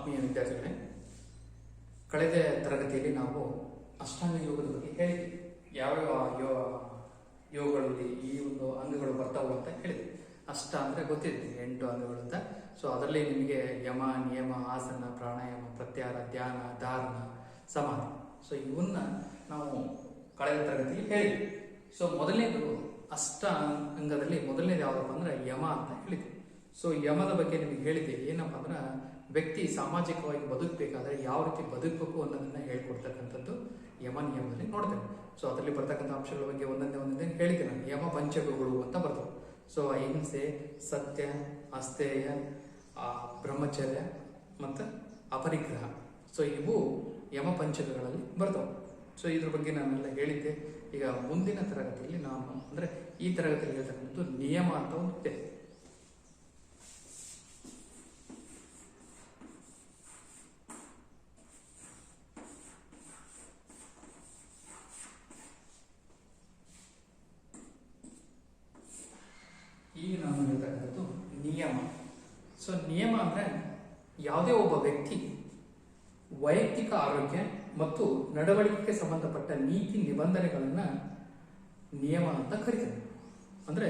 ಆತ್ಮೀಯ ವಿದ್ಯಾರ್ಥಿಗಳೇ, ಕಳೆದ ತರಗತಿಯಲ್ಲಿ ನಾವು ಅಷ್ಟಾಂಗ ಯೋಗದ ಬಗ್ಗೆ ಹೇಳಿದ್ವಿ. ಯಾವ್ಯಾವ ಯೋಗಗಳಲ್ಲಿ ಈ ಒಂದು ಅಂಗಗಳು ಬರ್ತಾವೆ ಅಂತ ಹೇಳಿದ್ವಿ. ಅಷ್ಟ ಅಂದರೆ ಗೊತ್ತಿದೆ 8 ಅಂಗಗಳು ಅಂತ. ಸೊ ಅದರಲ್ಲಿ ನಿಮಗೆ ಯಮ, ನಿಯಮ, ಆಸನ, ಪ್ರಾಣಾಯಾಮ, ಪ್ರತ್ಯಾಹಾರ, ಧ್ಯಾನ, ಧಾರಣ, ಸಮಾಧಿ. ಸೊ ಇವನ್ನ ನಾವು ಕಳೆದ ತರಗತಿಯಲ್ಲಿ ಹೇಳಿದ್ವಿ. ಸೊ ಮೊದಲನೇದು ಅಷ್ಟ ಅಂಗದಲ್ಲಿ ಮೊದಲನೇದು ಯಾವುದಪ್ಪ ಅಂದ್ರೆ ಯಮ ಅಂತ ಹೇಳಿದ್ವಿ. ಸೊ ಯಮದ ಬಗ್ಗೆ ನಿಮಗೆ ಹೇಳಿದ್ದೆ. ಏನಪ್ಪ ಅಂದ್ರೆ ವ್ಯಕ್ತಿ ಸಾಮಾಜಿಕವಾಗಿ ಬದುಕಬೇಕಾದ್ರೆ ಯಾವ ರೀತಿ ಬದುಕಬೇಕು ಅನ್ನೋದನ್ನ ಹೇಳ್ಕೊಡ್ತಕ್ಕಂಥದ್ದು ಯಮ ನಿಯಮದಲ್ಲಿ ನೋಡ್ತೇವೆ. ಸೊ ಅದರಲ್ಲಿ ಬರ್ತಕ್ಕಂಥ ಅಂಶಗಳ ಬಗ್ಗೆ ಒಂದೊಂದೇ ಹೇಳಿದ್ದೇನೆ. ನಾನು ಯಮ ಪಂಚಕಗಳು ಅಂತ ಬರ್ತವೆ. ಸೊ ಅಹಿಂಸೆ, ಸತ್ಯ, ಅಸ್ತೇಯ, ಬ್ರಹ್ಮಚರ್ಯ ಮತ್ತು ಅಪರಿಗ್ರಹ. ಸೊ ಇವು ಯಮ ಪಂಚಕಗಳಲ್ಲಿ ಬರ್ತವೆ. ಸೊ ಇದ್ರ ಬಗ್ಗೆ ನಾನೆಲ್ಲ ಹೇಳಿದ್ದೆ. ಈಗ ಮುಂದಿನ ತರಗತಿಯಲ್ಲಿ ನಾನು ಅಂದ್ರೆ ಈ ತರಗತಿಯಲ್ಲಿ ಹೇಳ್ತಕ್ಕಂಥದ್ದು ನಿಯಮ ಅಂತ ಒಂದು ಇದೆ. ಈಗ ನಾನು ಹೇಳ್ತಕ್ಕಂಥದ್ದು ನಿಯಮ. ಸೊ ನಿಯಮ ಅಂದ್ರೆ ಯಾವುದೇ ಒಬ್ಬ ವ್ಯಕ್ತಿ ವೈಯಕ್ತಿಕ ಆರೋಗ್ಯ ಮತ್ತು ನಡವಳಿಕೆಗೆ ಸಂಬಂಧಪಟ್ಟ ನೀತಿ ನಿಬಂಧನೆಗಳನ್ನ ನಿಯಮ ಅಂತ ಕರಿತಾರೆ. ಅಂದ್ರೆ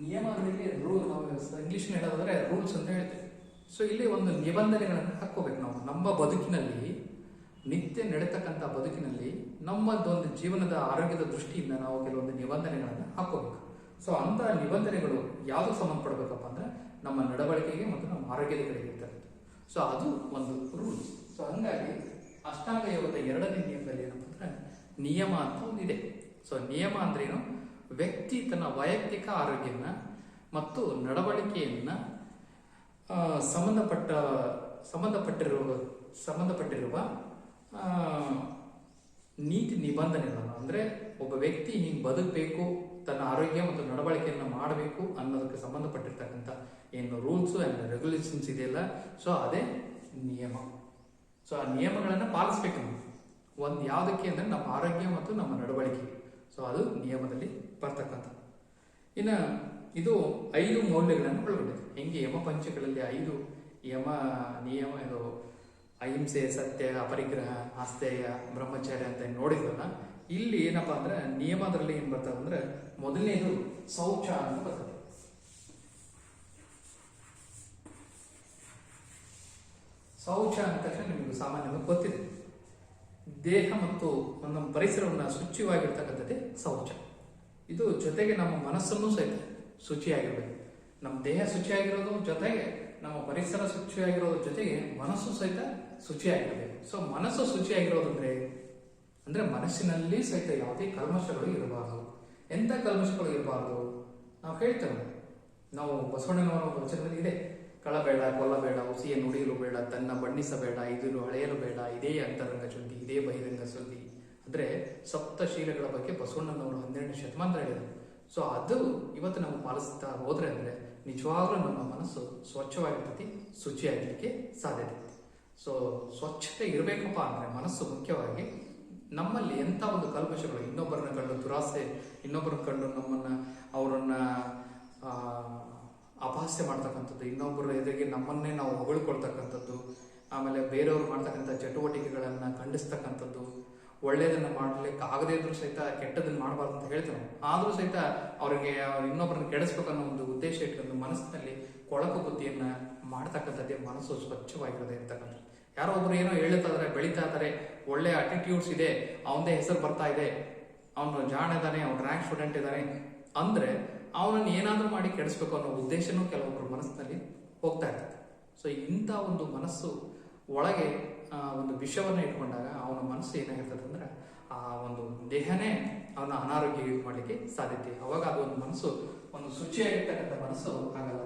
ನಿಯಮಗಳಲ್ಲಿ ರೂಲ್, ನಾವು ಇಂಗ್ಲಿಷ್ ಹೇಳೋದಾದ್ರೆ ರೂಲ್ಸ್ ಅಂತ ಹೇಳ್ತೇವೆ. ಸೊ ಇಲ್ಲಿ ಒಂದು ನಿಬಂಧನೆಗಳನ್ನು ಹಾಕೋಬೇಕು. ನಾವು ನಮ್ಮ ಬದುಕಿನಲ್ಲಿ ನಿತ್ಯ ನಡೀತಕ್ಕಂಥ ಬದುಕಿನಲ್ಲಿ ನಮ್ಮದೊಂದು ಜೀವನದ ಆರೋಗ್ಯದ ದೃಷ್ಟಿಯಿಂದ ನಾವು ಕೆಲವೊಂದು ನಿಬಂಧನೆಗಳನ್ನು ಹಾಕೋಬೇಕು. ಸೊ ಅಂತ ನಿಬಂಧನೆಗಳು ಯಾವುದು ಸಂಬಂಧಪಡಬೇಕಪ್ಪ ಅಂದ್ರೆ ನಮ್ಮ ನಡವಳಿಕೆಗೆ ಮತ್ತು ನಮ್ಮ ಆರೋಗ್ಯದ ಕಡೆಗೆ ಇರ್ತಕ್ಕಂಥ. ಸೊ ಅದು ಒಂದು ರೂಲ್ಸ್. ಸೊ ಹಂಗಾಗಿ ಅಷ್ಟಾಂಗ ಯೋಗದ 2ನೇ ನಿಯಮದಲ್ಲಿ ಏನಪ್ಪ ಅಂದ್ರೆ ನಿಯಮ ಅಂತ ಒಂದು ಇದೆ. ಸೊ ನಿಯಮ ಅಂದ್ರೆ ಏನು? ವ್ಯಕ್ತಿ ತನ್ನ ವೈಯಕ್ತಿಕ ಆರೋಗ್ಯನ ಮತ್ತು ನಡವಳಿಕೆಯನ್ನ ಸಂಬಂಧಪಟ್ಟಿರುವ ನೀತಿ ನಿಬಂಧನೆಗಳನ್ನು, ಅಂದ್ರೆ ಒಬ್ಬ ವ್ಯಕ್ತಿ ಹಿಂಗೆ ಬದುಕಬೇಕು, ತನ್ನ ಆರೋಗ್ಯ ಮತ್ತು ನಡವಳಿಕೆಯನ್ನು ಮಾಡಬೇಕು ಅನ್ನೋದಕ್ಕೆ ಸಂಬಂಧಪಟ್ಟಿರ್ತಕ್ಕಂಥ ಏನು ರೂಲ್ಸ್ ಅಂಡ್ ರೆಗ್ಯುಲೇಷನ್ಸ್ ಇದೆಯಲ್ಲ, ಸೊ ಅದೇ ನಿಯಮ. ಸೊ ಆ ನಿಯಮಗಳನ್ನು ಪಾಲಿಸ್ಬೇಕು ನಾವು. ಒಂದು ಯಾವುದಕ್ಕೆ ಅಂದ್ರೆ ನಮ್ಮ ಆರೋಗ್ಯ ಮತ್ತು ನಮ್ಮ ನಡವಳಿಕೆ. ಸೊ ಅದು ನಿಯಮದಲ್ಲಿ ಬರ್ತಕ್ಕಂಥ. ಇನ್ನು ಇದು 5 ಮೌಲ್ಯಗಳನ್ನು ಒಳಗೊಂಡಿದೆ. ಹೆಂಗೆ ಯಮ ಪಂಚಗಳಲ್ಲಿ 5 ಯಮ ನಿಯಮ, ಇದು ಅಹಿಂಸೆ, ಸತ್ಯ, ಅಪರಿಗ್ರಹ, ಆಸ್ತೇಯ, ಬ್ರಹ್ಮಚರ್ಯ ಅಂತ ನೋಡಿದ್ರಲ್ಲ, ಇಲ್ಲಿ ಏನಪ್ಪಾ ಅಂದ್ರೆ ನಿಯಮದಲ್ಲಿ ಏನ್ ಬರ್ತದೆ ಅಂದ್ರೆ ಮೊದಲನೇದು ಶೌಚ ಅಂತ ಬರ್ತದೆ. ಶೌಚ ಅಂದ ತಕ್ಷಣ ನಿಮಗೆ ಸಾಮಾನ್ಯವಾಗಿ ಗೊತ್ತಿದೆ. ದೇಹ ಮತ್ತು ನಮ್ಮ ಪರಿಸರವನ್ನು ಶುಚಿಯಾಗಿರ್ತಕ್ಕಂಥದ್ದೇ ಶೌಚ. ಇದು ಜೊತೆಗೆ ನಮ್ಮ ಮನಸ್ಸನ್ನು ಸಹಿತ ಶುಚಿಯಾಗಿರ್ಬೇಕು. ನಮ್ಮ ದೇಹ ಶುಚಿಯಾಗಿರೋದು ಜೊತೆಗೆ ನಮ್ಮ ಪರಿಸರ ಶುಚಿಯಾಗಿರೋದ್ರ ಜೊತೆಗೆ ಮನಸ್ಸು ಸಹಿತ ಶುಚಿಯಾಗಿರಬೇಕು. ಸೊ ಮನಸ್ಸು ಶುಚಿಯಾಗಿರೋದಂದ್ರೆ ಅಂದ್ರೆ ಮನಸ್ಸಿನಲ್ಲಿ ಸಹಿತ ಯಾವುದೇ ಕಲ್ಮಶಗಳು ಇರಬಾರದು. ಎಂಥ ಕಲ್ಮಶಗಳು ಇರಬಾರದು? ನಾವು ಹೇಳ್ತೇವೆ, ನಾವು ಬಸವಣ್ಣನವರ ವಚನದಲ್ಲಿ ಇದೆ, ಕಳಬೇಡ, ಕೊಲ್ಲಬೇಡ, ಹುಸಿಯ ನುಡಿಯಲು ಬೇಡ, ತನ್ನ ಬಣ್ಣಿಸಬೇಡ, ಇದನ್ನು ಅಳೆಯಲು ಬೇಡ, ಇದೇ ಅಂತರಂಗ ಶುದ್ಧಿ, ಇದೇ ಬಹಿರಂಗ ಶುದ್ಧಿ. ಅಂದ್ರೆ ಸಪ್ತಶೀಲಗಳ ಬಗ್ಗೆ ಬಸವಣ್ಣನವರು 12ನೇ ಶತಮಾನದಲ್ಲಿ ಹೇಳಿದರು. ಸೊ ಅದು ಇವತ್ತು ನಾವು ಪಾಲಿಸ್ತಾ ಹೋದ್ರೆ ಅಂದ್ರೆ ನಿಜವಾಗ್ಲೂ ನಮ್ಮ ಮನಸ್ಸು ಸ್ವಚ್ಛವಾಗಿರ್ತೈತಿ, ಶುಚಿಯಾಗಲಿಕ್ಕೆ ಸಾಧ್ಯತೆ ಇದೆ. ಸೊ ಸ್ವಚ್ಛತೆ ಇರಬೇಕಪ್ಪ ಅಂದ್ರೆ ಮನಸ್ಸು ಮುಖ್ಯವಾಗಿ ನಮ್ಮಲ್ಲಿ ಎಂಥ ಒಂದು ಕಲ್ಮಶಗಳು, ಇನ್ನೊಬ್ಬರನ್ನ ಕಂಡು ದುರಾಸೆ, ಇನ್ನೊಬ್ಬರನ್ನ ಕಂಡು ಅವರನ್ನ ಅಪಹಾಸ್ಯ ಮಾಡ್ತಕ್ಕಂಥದ್ದು, ಇನ್ನೊಬ್ಬರ ಎದುರಿಗೆ ನಮ್ಮನ್ನೇ ನಾವು ಹೊಗಳ್ಕೊಳ್ತಕ್ಕಂಥದ್ದು, ಆಮೇಲೆ ಬೇರೆಯವರು ಮಾಡ್ತಕ್ಕಂಥ ಚಟುವಟಿಕೆಗಳನ್ನ ಖಂಡಿಸ್ತಕ್ಕಂಥದ್ದು, ಒಳ್ಳೇದನ್ನ ಮಾಡ್ಲಿಕ್ಕೆ ಆಗದೇ ಇದ್ರೂ ಸಹಿತ ಕೆಟ್ಟದನ್ನ ಮಾಡಬಾರ್ದು ಅಂತ ಹೇಳ್ತೇವೆ. ಆದ್ರೂ ಸಹಿತ ಅವರಿಗೆ ಇನ್ನೊಬ್ಬರನ್ನ ಕೆಡಿಸ್ಬೇಕನ್ನೋ ಒಂದು ಉದ್ದೇಶ ಇಟ್ಕೊಂಡು ಮನಸ್ಸಿನಲ್ಲಿ ಕೊಳಕು ಬುದ್ಧಿಯನ್ನ ಮಾಡ್ತಕ್ಕಂಥದ್ದೇ ಮನಸ್ಸು ಸ್ವಚ್ಛವಾಗಿರದೆ ಇರ್ತಕ್ಕಂಥದ್ದು. ಯಾರೋ ಒಬ್ರು ಏನೋ ಹೇಳ್ತಾ ಇದಾರೆ, ಬೆಳೀತಾ ಇದಾರೆ, ಒಳ್ಳೆ ಅಟಿಟ್ಯೂಡ್ಸ್ ಇದೆ, ಅವನದೇ ಹೆಸರು ಬರ್ತಾ ಇದೆ, ಅವನು ಜಾಣ ಇದ್ದಾನೆ, ಅವ್ನು ರ್ಯಾಂಕ್ ಸ್ಟೂಡೆಂಟ್ ಇದ್ದಾನೆ ಅಂದ್ರೆ ಅವನನ್ನು ಏನಾದ್ರೂ ಮಾಡಿ ಕೆಡಿಸ್ಬೇಕು ಅನ್ನೋ ಉದ್ದೇಶನೂ ಕೆಲವೊಬ್ಬರು ಮನಸ್ಸಿನಲ್ಲಿ ಹೋಗ್ತಾ ಇರ್ತದೆ. ಸೊ ಇಂಥ ಒಂದು ಮನಸ್ಸು ಒಳಗೆ ಒಂದು ವಿಷವನ್ನ ಇಟ್ಕೊಂಡಾಗ ಅವನ ಮನಸ್ಸು ಏನಾಗಿರ್ತದೆ ಅಂದ್ರೆ ಆ ಒಂದು ದೇಹನೇ ಅವನ ಅನಾರೋಗ್ಯ ಮಾಡ್ಲಿಕ್ಕೆ ಸಾಧ್ಯತೆ. ಅವಾಗ ಅದು ಒಂದು ಮನಸ್ಸು, ಒಂದು ಶುಚಿಯಾಗಿರ್ತಕ್ಕಂಥ ಮನಸ್ಸು ಆಗಲ್ಲ.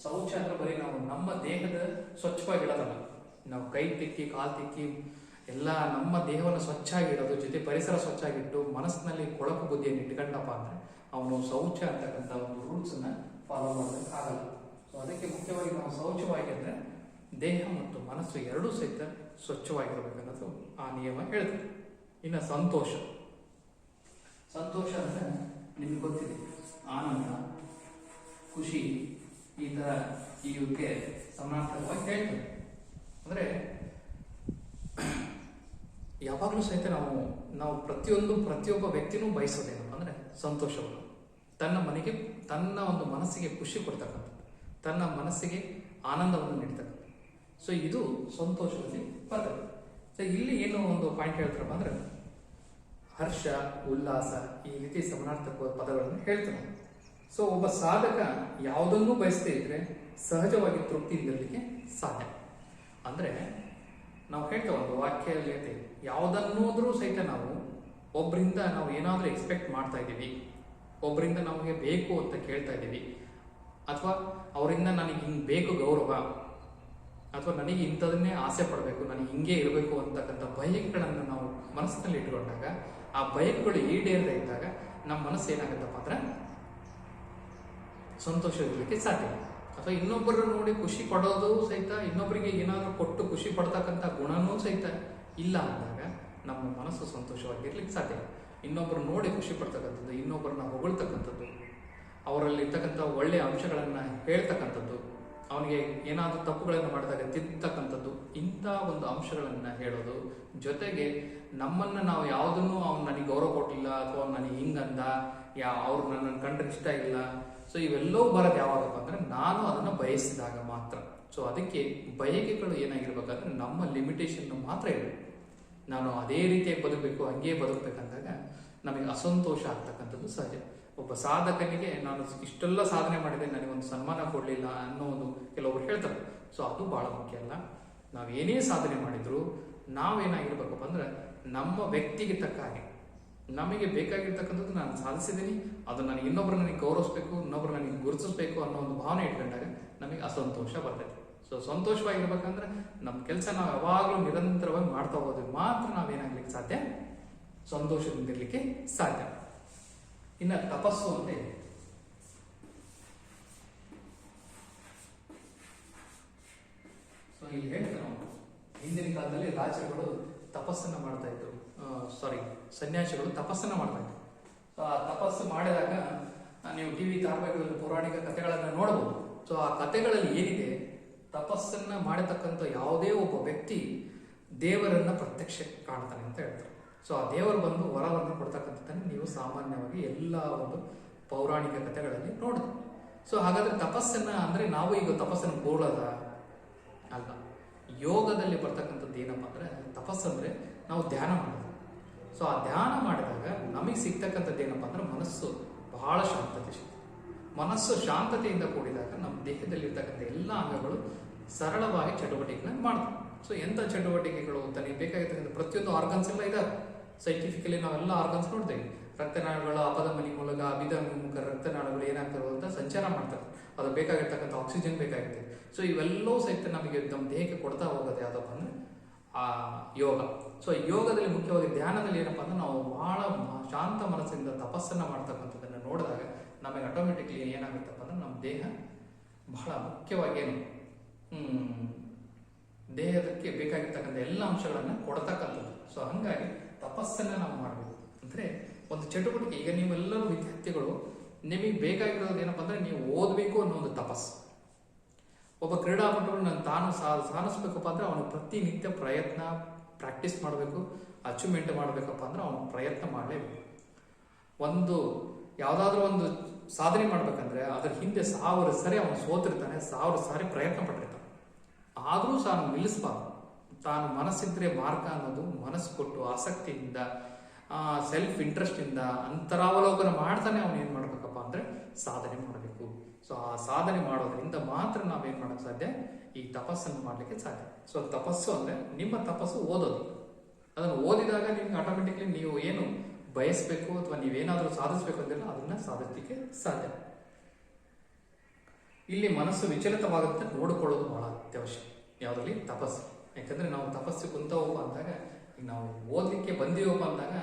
ಶೌಚ ಅಂದ್ರೆ ಬರೀ ನಾವು ನಮ್ಮ ದೇಹದ ಸ್ವಚ್ಛವಾಗಿಡೋದಲ್ಲ, ನಾವು ಕೈ ತಿಕ್ಕಿ, ಕಾಲು ತಿಕ್ಕಿ ಎಲ್ಲ ನಮ್ಮ ದೇಹವನ್ನು ಸ್ವಚ್ಛಾಗಿಡೋದು ಜೊತೆ ಪರಿಸರ ಸ್ವಚ್ಛಾಗಿಟ್ಟು ಮನಸ್ಸಿನಲ್ಲಿ ಕೊಳಕು ಬುದ್ಧಿಯನ್ನು ಇಟ್ಕೊಂಡಪ್ಪ ಅಂದ್ರೆ ಅವನು ಶೌಚ ಅಂತಕ್ಕಂಥ ಒಂದು ರೂಲ್ಸ್ ಅನ್ನ ಫಾಲೋ ಮಾಡೋದಕ್ಕೆ ಆಗಲ್ಲ. ಸೊ ಅದಕ್ಕೆ ಮುಖ್ಯವಾಗಿ ನಾವು ಶೌಚವಾಗಿದ್ರೆ ದೇಹ ಮತ್ತು ಮನಸ್ಸು ಎರಡೂ ಸಹಿತ ಸ್ವಚ್ಛವಾಗಿರ್ಬೇಕನ್ನೋದು ಆ ನಿಯಮ ಹೇಳ್ತದೆ. ಇನ್ನು ಸಂತೋಷ. ಸಂತೋಷ ಅಂದ್ರೆ ನಿಮ್ಗೆ ಗೊತ್ತಿದೆ, ಆನಂದ, ಖುಷಿ, ಈ ತರ ಇವಕ್ಕೆ ಸಮಾನಾರ್ಥಕವಾಗಿ ಹೇಳ್ತದೆ. ಅಂದರೆ ಯಾವಾಗಲೂ ಸಹಿತ ನಾವು ಪ್ರತಿಯೊಬ್ಬ ವ್ಯಕ್ತಿನೂ ಬಯಸೋದೇನಪ್ಪ ಅಂದರೆ ಸಂತೋಷವನ್ನು, ತನ್ನ ಒಂದು ಮನಸ್ಸಿಗೆ ಖುಷಿ ಕೊಡ್ತಕ್ಕಂಥದ್ದು, ತನ್ನ ಮನಸ್ಸಿಗೆ ಆನಂದವನ್ನು ನೀಡ್ತಕ್ಕಂಥದ್ದು. ಸೊ ಇದು ಸಂತೋಷದಲ್ಲಿ ಬರ್ತದೆ. ಸೊ ಇಲ್ಲಿ ಏನು ಒಂದು ಪಾಯಿಂಟ್ ಹೇಳ್ತಾರಪ್ಪ ಅಂದ್ರೆ ಹರ್ಷ, ಉಲ್ಲಾಸ, ಈ ರೀತಿ ಸಮಾನಾರ್ಥಕ ಪದಗಳನ್ನು ಹೇಳ್ತಾನೆ. ಸೊ ಒಬ್ಬ ಸಾಧಕ ಯಾವುದನ್ನೂ ಬಯಸದೇ ಇದ್ರೆ ಸಹಜವಾಗಿ ತೃಪ್ತಿಯಿಂದಿರಲಿಕ್ಕೆ ಸಾಧ್ಯ. ಅಂದ್ರೆ ನಾವು ಹೇಳ್ತೇವೆ ಒಂದು ವಾಕ್ಯದಲ್ಲಿ ಹೇಳ್ತೇವೆ, ಯಾವುದನ್ನೋದ್ರೂ ಸಹಿತ ಒಬ್ಬರಿಂದ ನಾವು ಏನಾದರೂ ಎಕ್ಸ್ಪೆಕ್ಟ್ ಮಾಡ್ತಾ ಇದ್ದೀವಿ, ಒಬ್ಬರಿಂದ ನಮಗೆ ಬೇಕು ಅಂತ ಕೇಳ್ತಾ ಇದ್ದೀವಿ, ಅಥವಾ ಅವರಿಂದ ನನಗೆ ಹಿಂಗೆ ಬೇಕು ಗೌರವ, ಅಥವಾ ನನಗೆ ಇಂಥದನ್ನೇ ಆಸೆ ಪಡಬೇಕು, ನನಗೆ ಹಿಂಗೆ ಇರಬೇಕು ಅಂತಕ್ಕಂಥ ಬಯಕೆಗಳನ್ನು ನಾವು ಮನಸ್ಸಿನಲ್ಲಿ ಇಟ್ಕೊಂಡಾಗ, ಆ ಬಯಕೆಗಳು ಈಡೇರದೇ ಇದ್ದಾಗ ನಮ್ಮ ಮನಸ್ಸು ಏನಾಗುತ್ತಪ್ಪ ಅಂದ್ರೆ ಸಂತೋಷವಿರಲಿಕ್ಕೆ ಸಾಧ್ಯ. ಅಥವಾ ಇನ್ನೊಬ್ಬರು ನೋಡಿ ಖುಷಿ ಪಡೋದು ಸಹಿತ, ಇನ್ನೊಬ್ಬರಿಗೆ ಏನಾದರೂ ಕೊಟ್ಟು ಖುಷಿ ಪಡ್ತಕ್ಕಂಥ ಗುಣನೂ ಸಹಿತ ಇಲ್ಲ ಅಂದಾಗ ನಮ್ಮ ಮನಸ್ಸು ಸಂತೋಷವಾಗಿರ್ಲಿಕ್ಕೆ ಸಾಧ್ಯ. ಇನ್ನೊಬ್ಬರು ನೋಡಿ ಖುಷಿ ಪಡ್ತಕ್ಕಂಥದ್ದು, ಇನ್ನೊಬ್ಬರನ್ನ ಹೊಗಳ್ತಕ್ಕಂಥದ್ದು, ಅವರಲ್ಲಿ ಇರ್ತಕ್ಕಂಥ ಒಳ್ಳೆಯ ಅಂಶಗಳನ್ನು ಹೇಳ್ತಕ್ಕಂಥದ್ದು, ಅವನಿಗೆ ಏನಾದರೂ ತಪ್ಪುಗಳನ್ನು ಮಾಡಿದಾಗ ತಿದ್ದತಕ್ಕಂಥದ್ದು, ಇಂಥ ಒಂದು ಅಂಶಗಳನ್ನು ಹೇಳೋದು. ಜೊತೆಗೆ ನಮ್ಮನ್ನು ನಾವು ಯಾವುದನ್ನು ಅವ್ನು ನನಗೆ ಗೌರವ ಕೊಟ್ಟಿಲ್ಲ, ಅಥವಾ ಅವ್ನು ನನಗೆ ಹಿಂಗಂದ, ಅವ್ರು ನನ್ನನ್ನು ಕಂಡ್ರೆ ಇಷ್ಟ ಇಲ್ಲ. ಸೊ ಇವೆಲ್ಲವೂ ಬರೋದು ಯಾವಾಗಪ್ಪ ಅಂದ್ರೆ ನಾನು ಅದನ್ನು ಬಯಸಿದಾಗ ಮಾತ್ರ. ಸೊ ಅದಕ್ಕೆ ಬಯಕೆಗಳು ಏನಾಗಿರ್ಬೇಕಂದ್ರೆ ನಮ್ಮ ಲಿಮಿಟೇಷನ್ ಮಾತ್ರ ಇರಬೇಕು. ನಾನು ಅದೇ ರೀತಿಯಾಗಿ ಬದುಕಬೇಕು, ಹಂಗೆ ಬದುಕಬೇಕಂದಾಗ ನಮಗೆ ಅಸಂತೋಷ ಆಗ್ತಕ್ಕಂಥದ್ದು ಸಹಜ. ಒಬ್ಬ ಸಾಧಕನಿಗೆ ನಾನು ಇಷ್ಟೆಲ್ಲ ಸಾಧನೆ ಮಾಡಿದೆ, ನನಗೊಂದು ಸನ್ಮಾನ ಕೊಡಲಿಲ್ಲ ಅನ್ನೋದು ಕೆಲವೊಬ್ರು ಹೇಳ್ತಾರೆ. ಸೊ ಅದು ಬಹಳ ಮುಖ್ಯ ಅಲ್ಲ. ನಾವು ಏನೇ ಸಾಧನೆ ಮಾಡಿದ್ರು ನಾವೇನಾಗಿರ್ಬೇಕಪ್ಪ ಅಂದ್ರೆ ನಮ್ಮ ವ್ಯಕ್ತಿಗೆ ತಕ್ಕ ಹಾಗೆ ನಮಗೆ ಬೇಕಾಗಿರ್ತಕ್ಕಂಥದ್ದು ನಾನು ಸಾಧಿಸಿದ್ದೀನಿ, ಅದು ನನಗೆ ಇನ್ನೊಬ್ರು ನನಗೆ ಗೌರವಿಸ್ಬೇಕು, ಇನ್ನೊಬ್ರು ನನಗೆ ಗುರುತಿಸ್ಬೇಕು ಅನ್ನೋ ಒಂದು ಭಾವನೆ ಇಟ್ಕೊಂಡಾಗ ನಮಗೆ ಅಸಂತೋಷ ಬರ್ತೈತೆ. ಸೊ ಸಂತೋಷವಾಗಿರ್ಬೇಕಂದ್ರೆ ನಮ್ಮ ಕೆಲಸ ನಾವು ಯಾವಾಗಲೂ ನಿರಂತರವಾಗಿ ಮಾಡ್ತಾ ಹೋದ್ರೆ ಮಾತ್ರ ನಾವೇನಾಗ್ಲಿಕ್ಕೆ ಸಾಧ್ಯ, ಸಂತೋಷದಿಂದ ಇರ್ಲಿಕ್ಕೆ ಸಾಧ್ಯ. ಇನ್ನು ತಪಸ್ಸು ಅಂತ ಇದೆ. ಸೊ ಇಲ್ಲಿ ಹೇಳ್ತಾರೆ ನಾವು, ಹಿಂದಿನ ಕಾಲದಲ್ಲಿ ರಾಜರುಗಳು ತಪಸ್ಸನ್ನ ಮಾಡ್ತಾ ಇದ್ರು, ಸನ್ಯಾಸಿಗಳು ತಪಸ್ಸನ್ನ ಮಾಡ್ತಾ ಇದ್ರು. ಸೊ ಆ ತಪಸ್ಸು ಮಾಡಿದಾಗ ನೀವು ಟಿವಿ ಧಾರಾವಾಹಿಗಳಲ್ಲಿ ಪೌರಾಣಿಕ ಕಥೆಗಳನ್ನ ನೋಡಬಹುದು. ಸೊ ಆ ಕಥೆಗಳಲ್ಲಿ ಏನಿದೆ, ತಪಸ್ಸನ್ನ ಮಾಡತಕ್ಕಂಥ ಯಾವುದೇ ಒಬ್ಬ ವ್ಯಕ್ತಿ ದೇವರನ್ನ ಪ್ರತ್ಯಕ್ಷ ಕಾಣ್ತಾನೆ ಅಂತ ಹೇಳ್ತಾರೆ. ಸೊ ಆ ದೇವರು ಬಂದು ವರವನ್ನು ಕೊಡ್ತಕ್ಕಂಥದ್ದನ್ನು ನೀವು ಸಾಮಾನ್ಯವಾಗಿ ಎಲ್ಲ ಒಂದು ಪೌರಾಣಿಕ ಕಥೆಗಳಲ್ಲಿ ನೋಡಿದ್ರಿ. ಸೊ ಹಾಗಾದ್ರೆ ತಪಸ್ಸನ್ನ ಅಂದ್ರೆ ನಾವು ಈಗ ತಪಸ್ಸನ್ನು ಕೂಡೋದ ಅಲ್ಲ. ಯೋಗದಲ್ಲಿ ಬರ್ತಕ್ಕಂಥದ್ದು ಏನಪ್ಪಾ ಅಂದ್ರೆ ತಪಸ್ಸಂದ್ರೆ ನಾವು ಧ್ಯಾನ ಮಾಡೋದು. ಸೊ ಆ ಧ್ಯಾನ ಮಾಡಿದಾಗ ನಮಗೆ ಸಿಗ್ತಕ್ಕಂಥದ್ದು ಏನಪ್ಪಾ ಅಂದ್ರೆ ಮನಸ್ಸು ಬಹಳ ಶಾಂತತೆ ಸಿಗ್ತದೆ. ಮನಸ್ಸು ಶಾಂತತೆಯಿಂದ ಕೂಡಿದಾಗ ನಮ್ಮ ದೇಹದಲ್ಲಿ ಇರ್ತಕ್ಕಂಥ ಎಲ್ಲ ಅಂಗಗಳು ಸರಳವಾಗಿ ಚಟುವಟಿಕೆಗಳನ್ನ ಮಾಡ್ತವೆ. ಸೊ ಎಂಥ ಚಟುವಟಿಕೆಗಳು ತನಗೆ ಬೇಕಾಗಿರ್ತಕ್ಕಂಥ ಪ್ರತಿಯೊಂದು ಆರ್ಗನ್ಸ್ ಎಲ್ಲ ಇದಾವೆ. ಸೈಂಟಿಫಿಕಲಿ ನಾವೆಲ್ಲ ಆರ್ಗನ್ಸ್ ನೋಡ್ತೇವೆ. ರಕ್ತನಾಳಗಳು ಅಪಧಮನಿ ಮೂಲಕ ಅಭಿಧಮುಖ ರಕ್ತನಾಳಗಳು ಏನಾಗ್ತವೆ ಅಂತ ಸಂಚಾರ ಮಾಡ್ತಾರೆ. ಅದು ಬೇಕಾಗಿರ್ತಕ್ಕಂಥ ಆಕ್ಸಿಜನ್ ಬೇಕಾಗಿರ್ತದೆ. ಸೊ ಇವೆಲ್ಲವೂ ಸಹಿತ ನಮಗೆ ನಮ್ಮ ದೇಹಕ್ಕೆ ಕೊಡ್ತಾ ಹೋಗೋದು ಯಾವುದಪ್ಪ ಅಂದ್ರೆ ಆ ಯೋಗ. ಸೊ ಯೋಗದಲ್ಲಿ ಮುಖ್ಯವಾಗಿ ಧ್ಯಾನದಲ್ಲಿ ಏನಪ್ಪ ಅಂದ್ರೆ ನಾವು ಬಹಳ ಶಾಂತ ಮನಸ್ಸಿಂದ ತಪಸ್ಸನ್ನ ಮಾಡ್ತಕ್ಕಂಥದ್ದನ್ನು ನೋಡಿದಾಗ ನಮಗೆ ಆಟೋಮೆಟಿಕ್ಲಿ ಏನಾಗುತ್ತಪ್ಪ ಅಂದ್ರೆ ನಮ್ಮ ದೇಹ ಬಹಳ ಮುಖ್ಯವಾಗಿ ಏನು ದೇಹದಕ್ಕೆ ಬೇಕಾಗಿರ್ತಕ್ಕಂಥ ಎಲ್ಲ ಅಂಶಗಳನ್ನು ಕೊಡ್ತಕ್ಕಂಥದ್ದು. ಸೊ ಹಂಗಾಗಿ ತಪಸ್ಸನ್ನ ನಾವು ಮಾಡಬೇಕು. ಅಂದ್ರೆ ಒಂದು ಚಟುವಟಿಕೆ, ಈಗ ನೀವೆಲ್ಲರೂ ವಿದ್ಯಾರ್ಥಿಗಳು, ನಿಮಗೆ ಬೇಕಾಗಿರೋದು ಏನಪ್ಪ ಅಂದ್ರೆ ನೀವು ಓದಬೇಕು ಅನ್ನೋ ಒಂದು ತಪಸ್ಸು. ಒಬ್ಬ ಕ್ರೀಡಾಪಟುಗಳು ತಾನು ಸಾಧಿಸ್ಬೇಕಪ್ಪ ಅಂದ್ರೆ ಅವನು ಪ್ರತಿನಿತ್ಯ ಪ್ರಾಕ್ಟೀಸ್ ಮಾಡಬೇಕು, ಅಚೀವ್ಮೆಂಟ್ ಮಾಡಬೇಕಪ್ಪ ಅಂದ್ರೆ ಅವನು ಪ್ರಯತ್ನ ಮಾಡಲೇಬೇಕು. ಒಂದು ಯಾವುದಾದ್ರೂ ಒಂದು ಸಾಧನೆ ಮಾಡ್ಬೇಕಂದ್ರೆ ಅದ್ರ ಹಿಂದೆ 1000 ಸರಿ ಅವನು ಸೋತಿರ್ತಾನೆ, 1000 ಸಾರಿ ಪ್ರಯತ್ನ ಪಟ್ಟಿರ್ತಾನೆ. ಆದರೂ ಸಹ ಅವನು ನಿಲ್ಲಿಸಬಾರ್ದು. ತಾನು ಮನಸ್ಸಿದ್ರೆ ಮಾರ್ಗ ಅನ್ನೋದು ಮನಸ್ಸು ಕೊಟ್ಟು ಆಸಕ್ತಿಯಿಂದ ಸೆಲ್ಫ್ ಇಂಟ್ರೆಸ್ಟ್ ಇಂದ ಅಂತರಾವಲೋಕನ ಮಾಡ್ತಾನೆ ಅವನು ಏನ್ ಮಾಡ್ಬೇಕಪ್ಪ ಅಂದ್ರೆ ಸಾಧನೆ ಮಾಡಬೇಕು. ಸೊ ಆ ಸಾಧನೆ ಮಾಡೋದ್ರಿಂದ ಮಾತ್ರ ನಾವೇನ್ ಮಾಡಕ್ ಸಾಧ್ಯ, ಈ ತಪಸ್ಸನ್ನು ಮಾಡ್ಲಿಕ್ಕೆ ಸಾಧ್ಯ. ಸೊ ತಪಸ್ಸು ಅಂದ್ರೆ ನಿಮ್ಮ ತಪಸ್ಸು ಓದೋದು. ಅದನ್ನು ಓದಿದಾಗ ನಿಮ್ಗೆ ಆಟೋಮೆಟಿಕ್ಲಿ ನೀವು ಏನು ಬಯಸ್ಬೇಕು ಅಥವಾ ನೀವೇನಾದ್ರೂ ಸಾಧಿಸ್ಬೇಕು ಅಂದಿಲ್ಲ ಅದನ್ನ ಸಾಧಿಸ್ಲಿಕ್ಕೆ ಸಾಧ್ಯ. ಇಲ್ಲಿ ಮನಸ್ಸು ವಿಚಲಿತವಾಗುತ್ತೆ ನೋಡಿಕೊಳ್ಳೋದು ಬಹಳ ಅತ್ಯವಶ್ಯ. ಯಾವುದ್ರಲ್ಲಿ ತಪಸ್ಸು. ಯಾಕಂದ್ರೆ ನಾವು ತಪಸ್ಸು ಕುಂತವಪ್ಪ ಅಂದಾಗ, ಈಗ ನಾವು ಓದ್ಲಿಕ್ಕೆ ಬಂದೀವಪ್ಪ ಅಂದಾಗ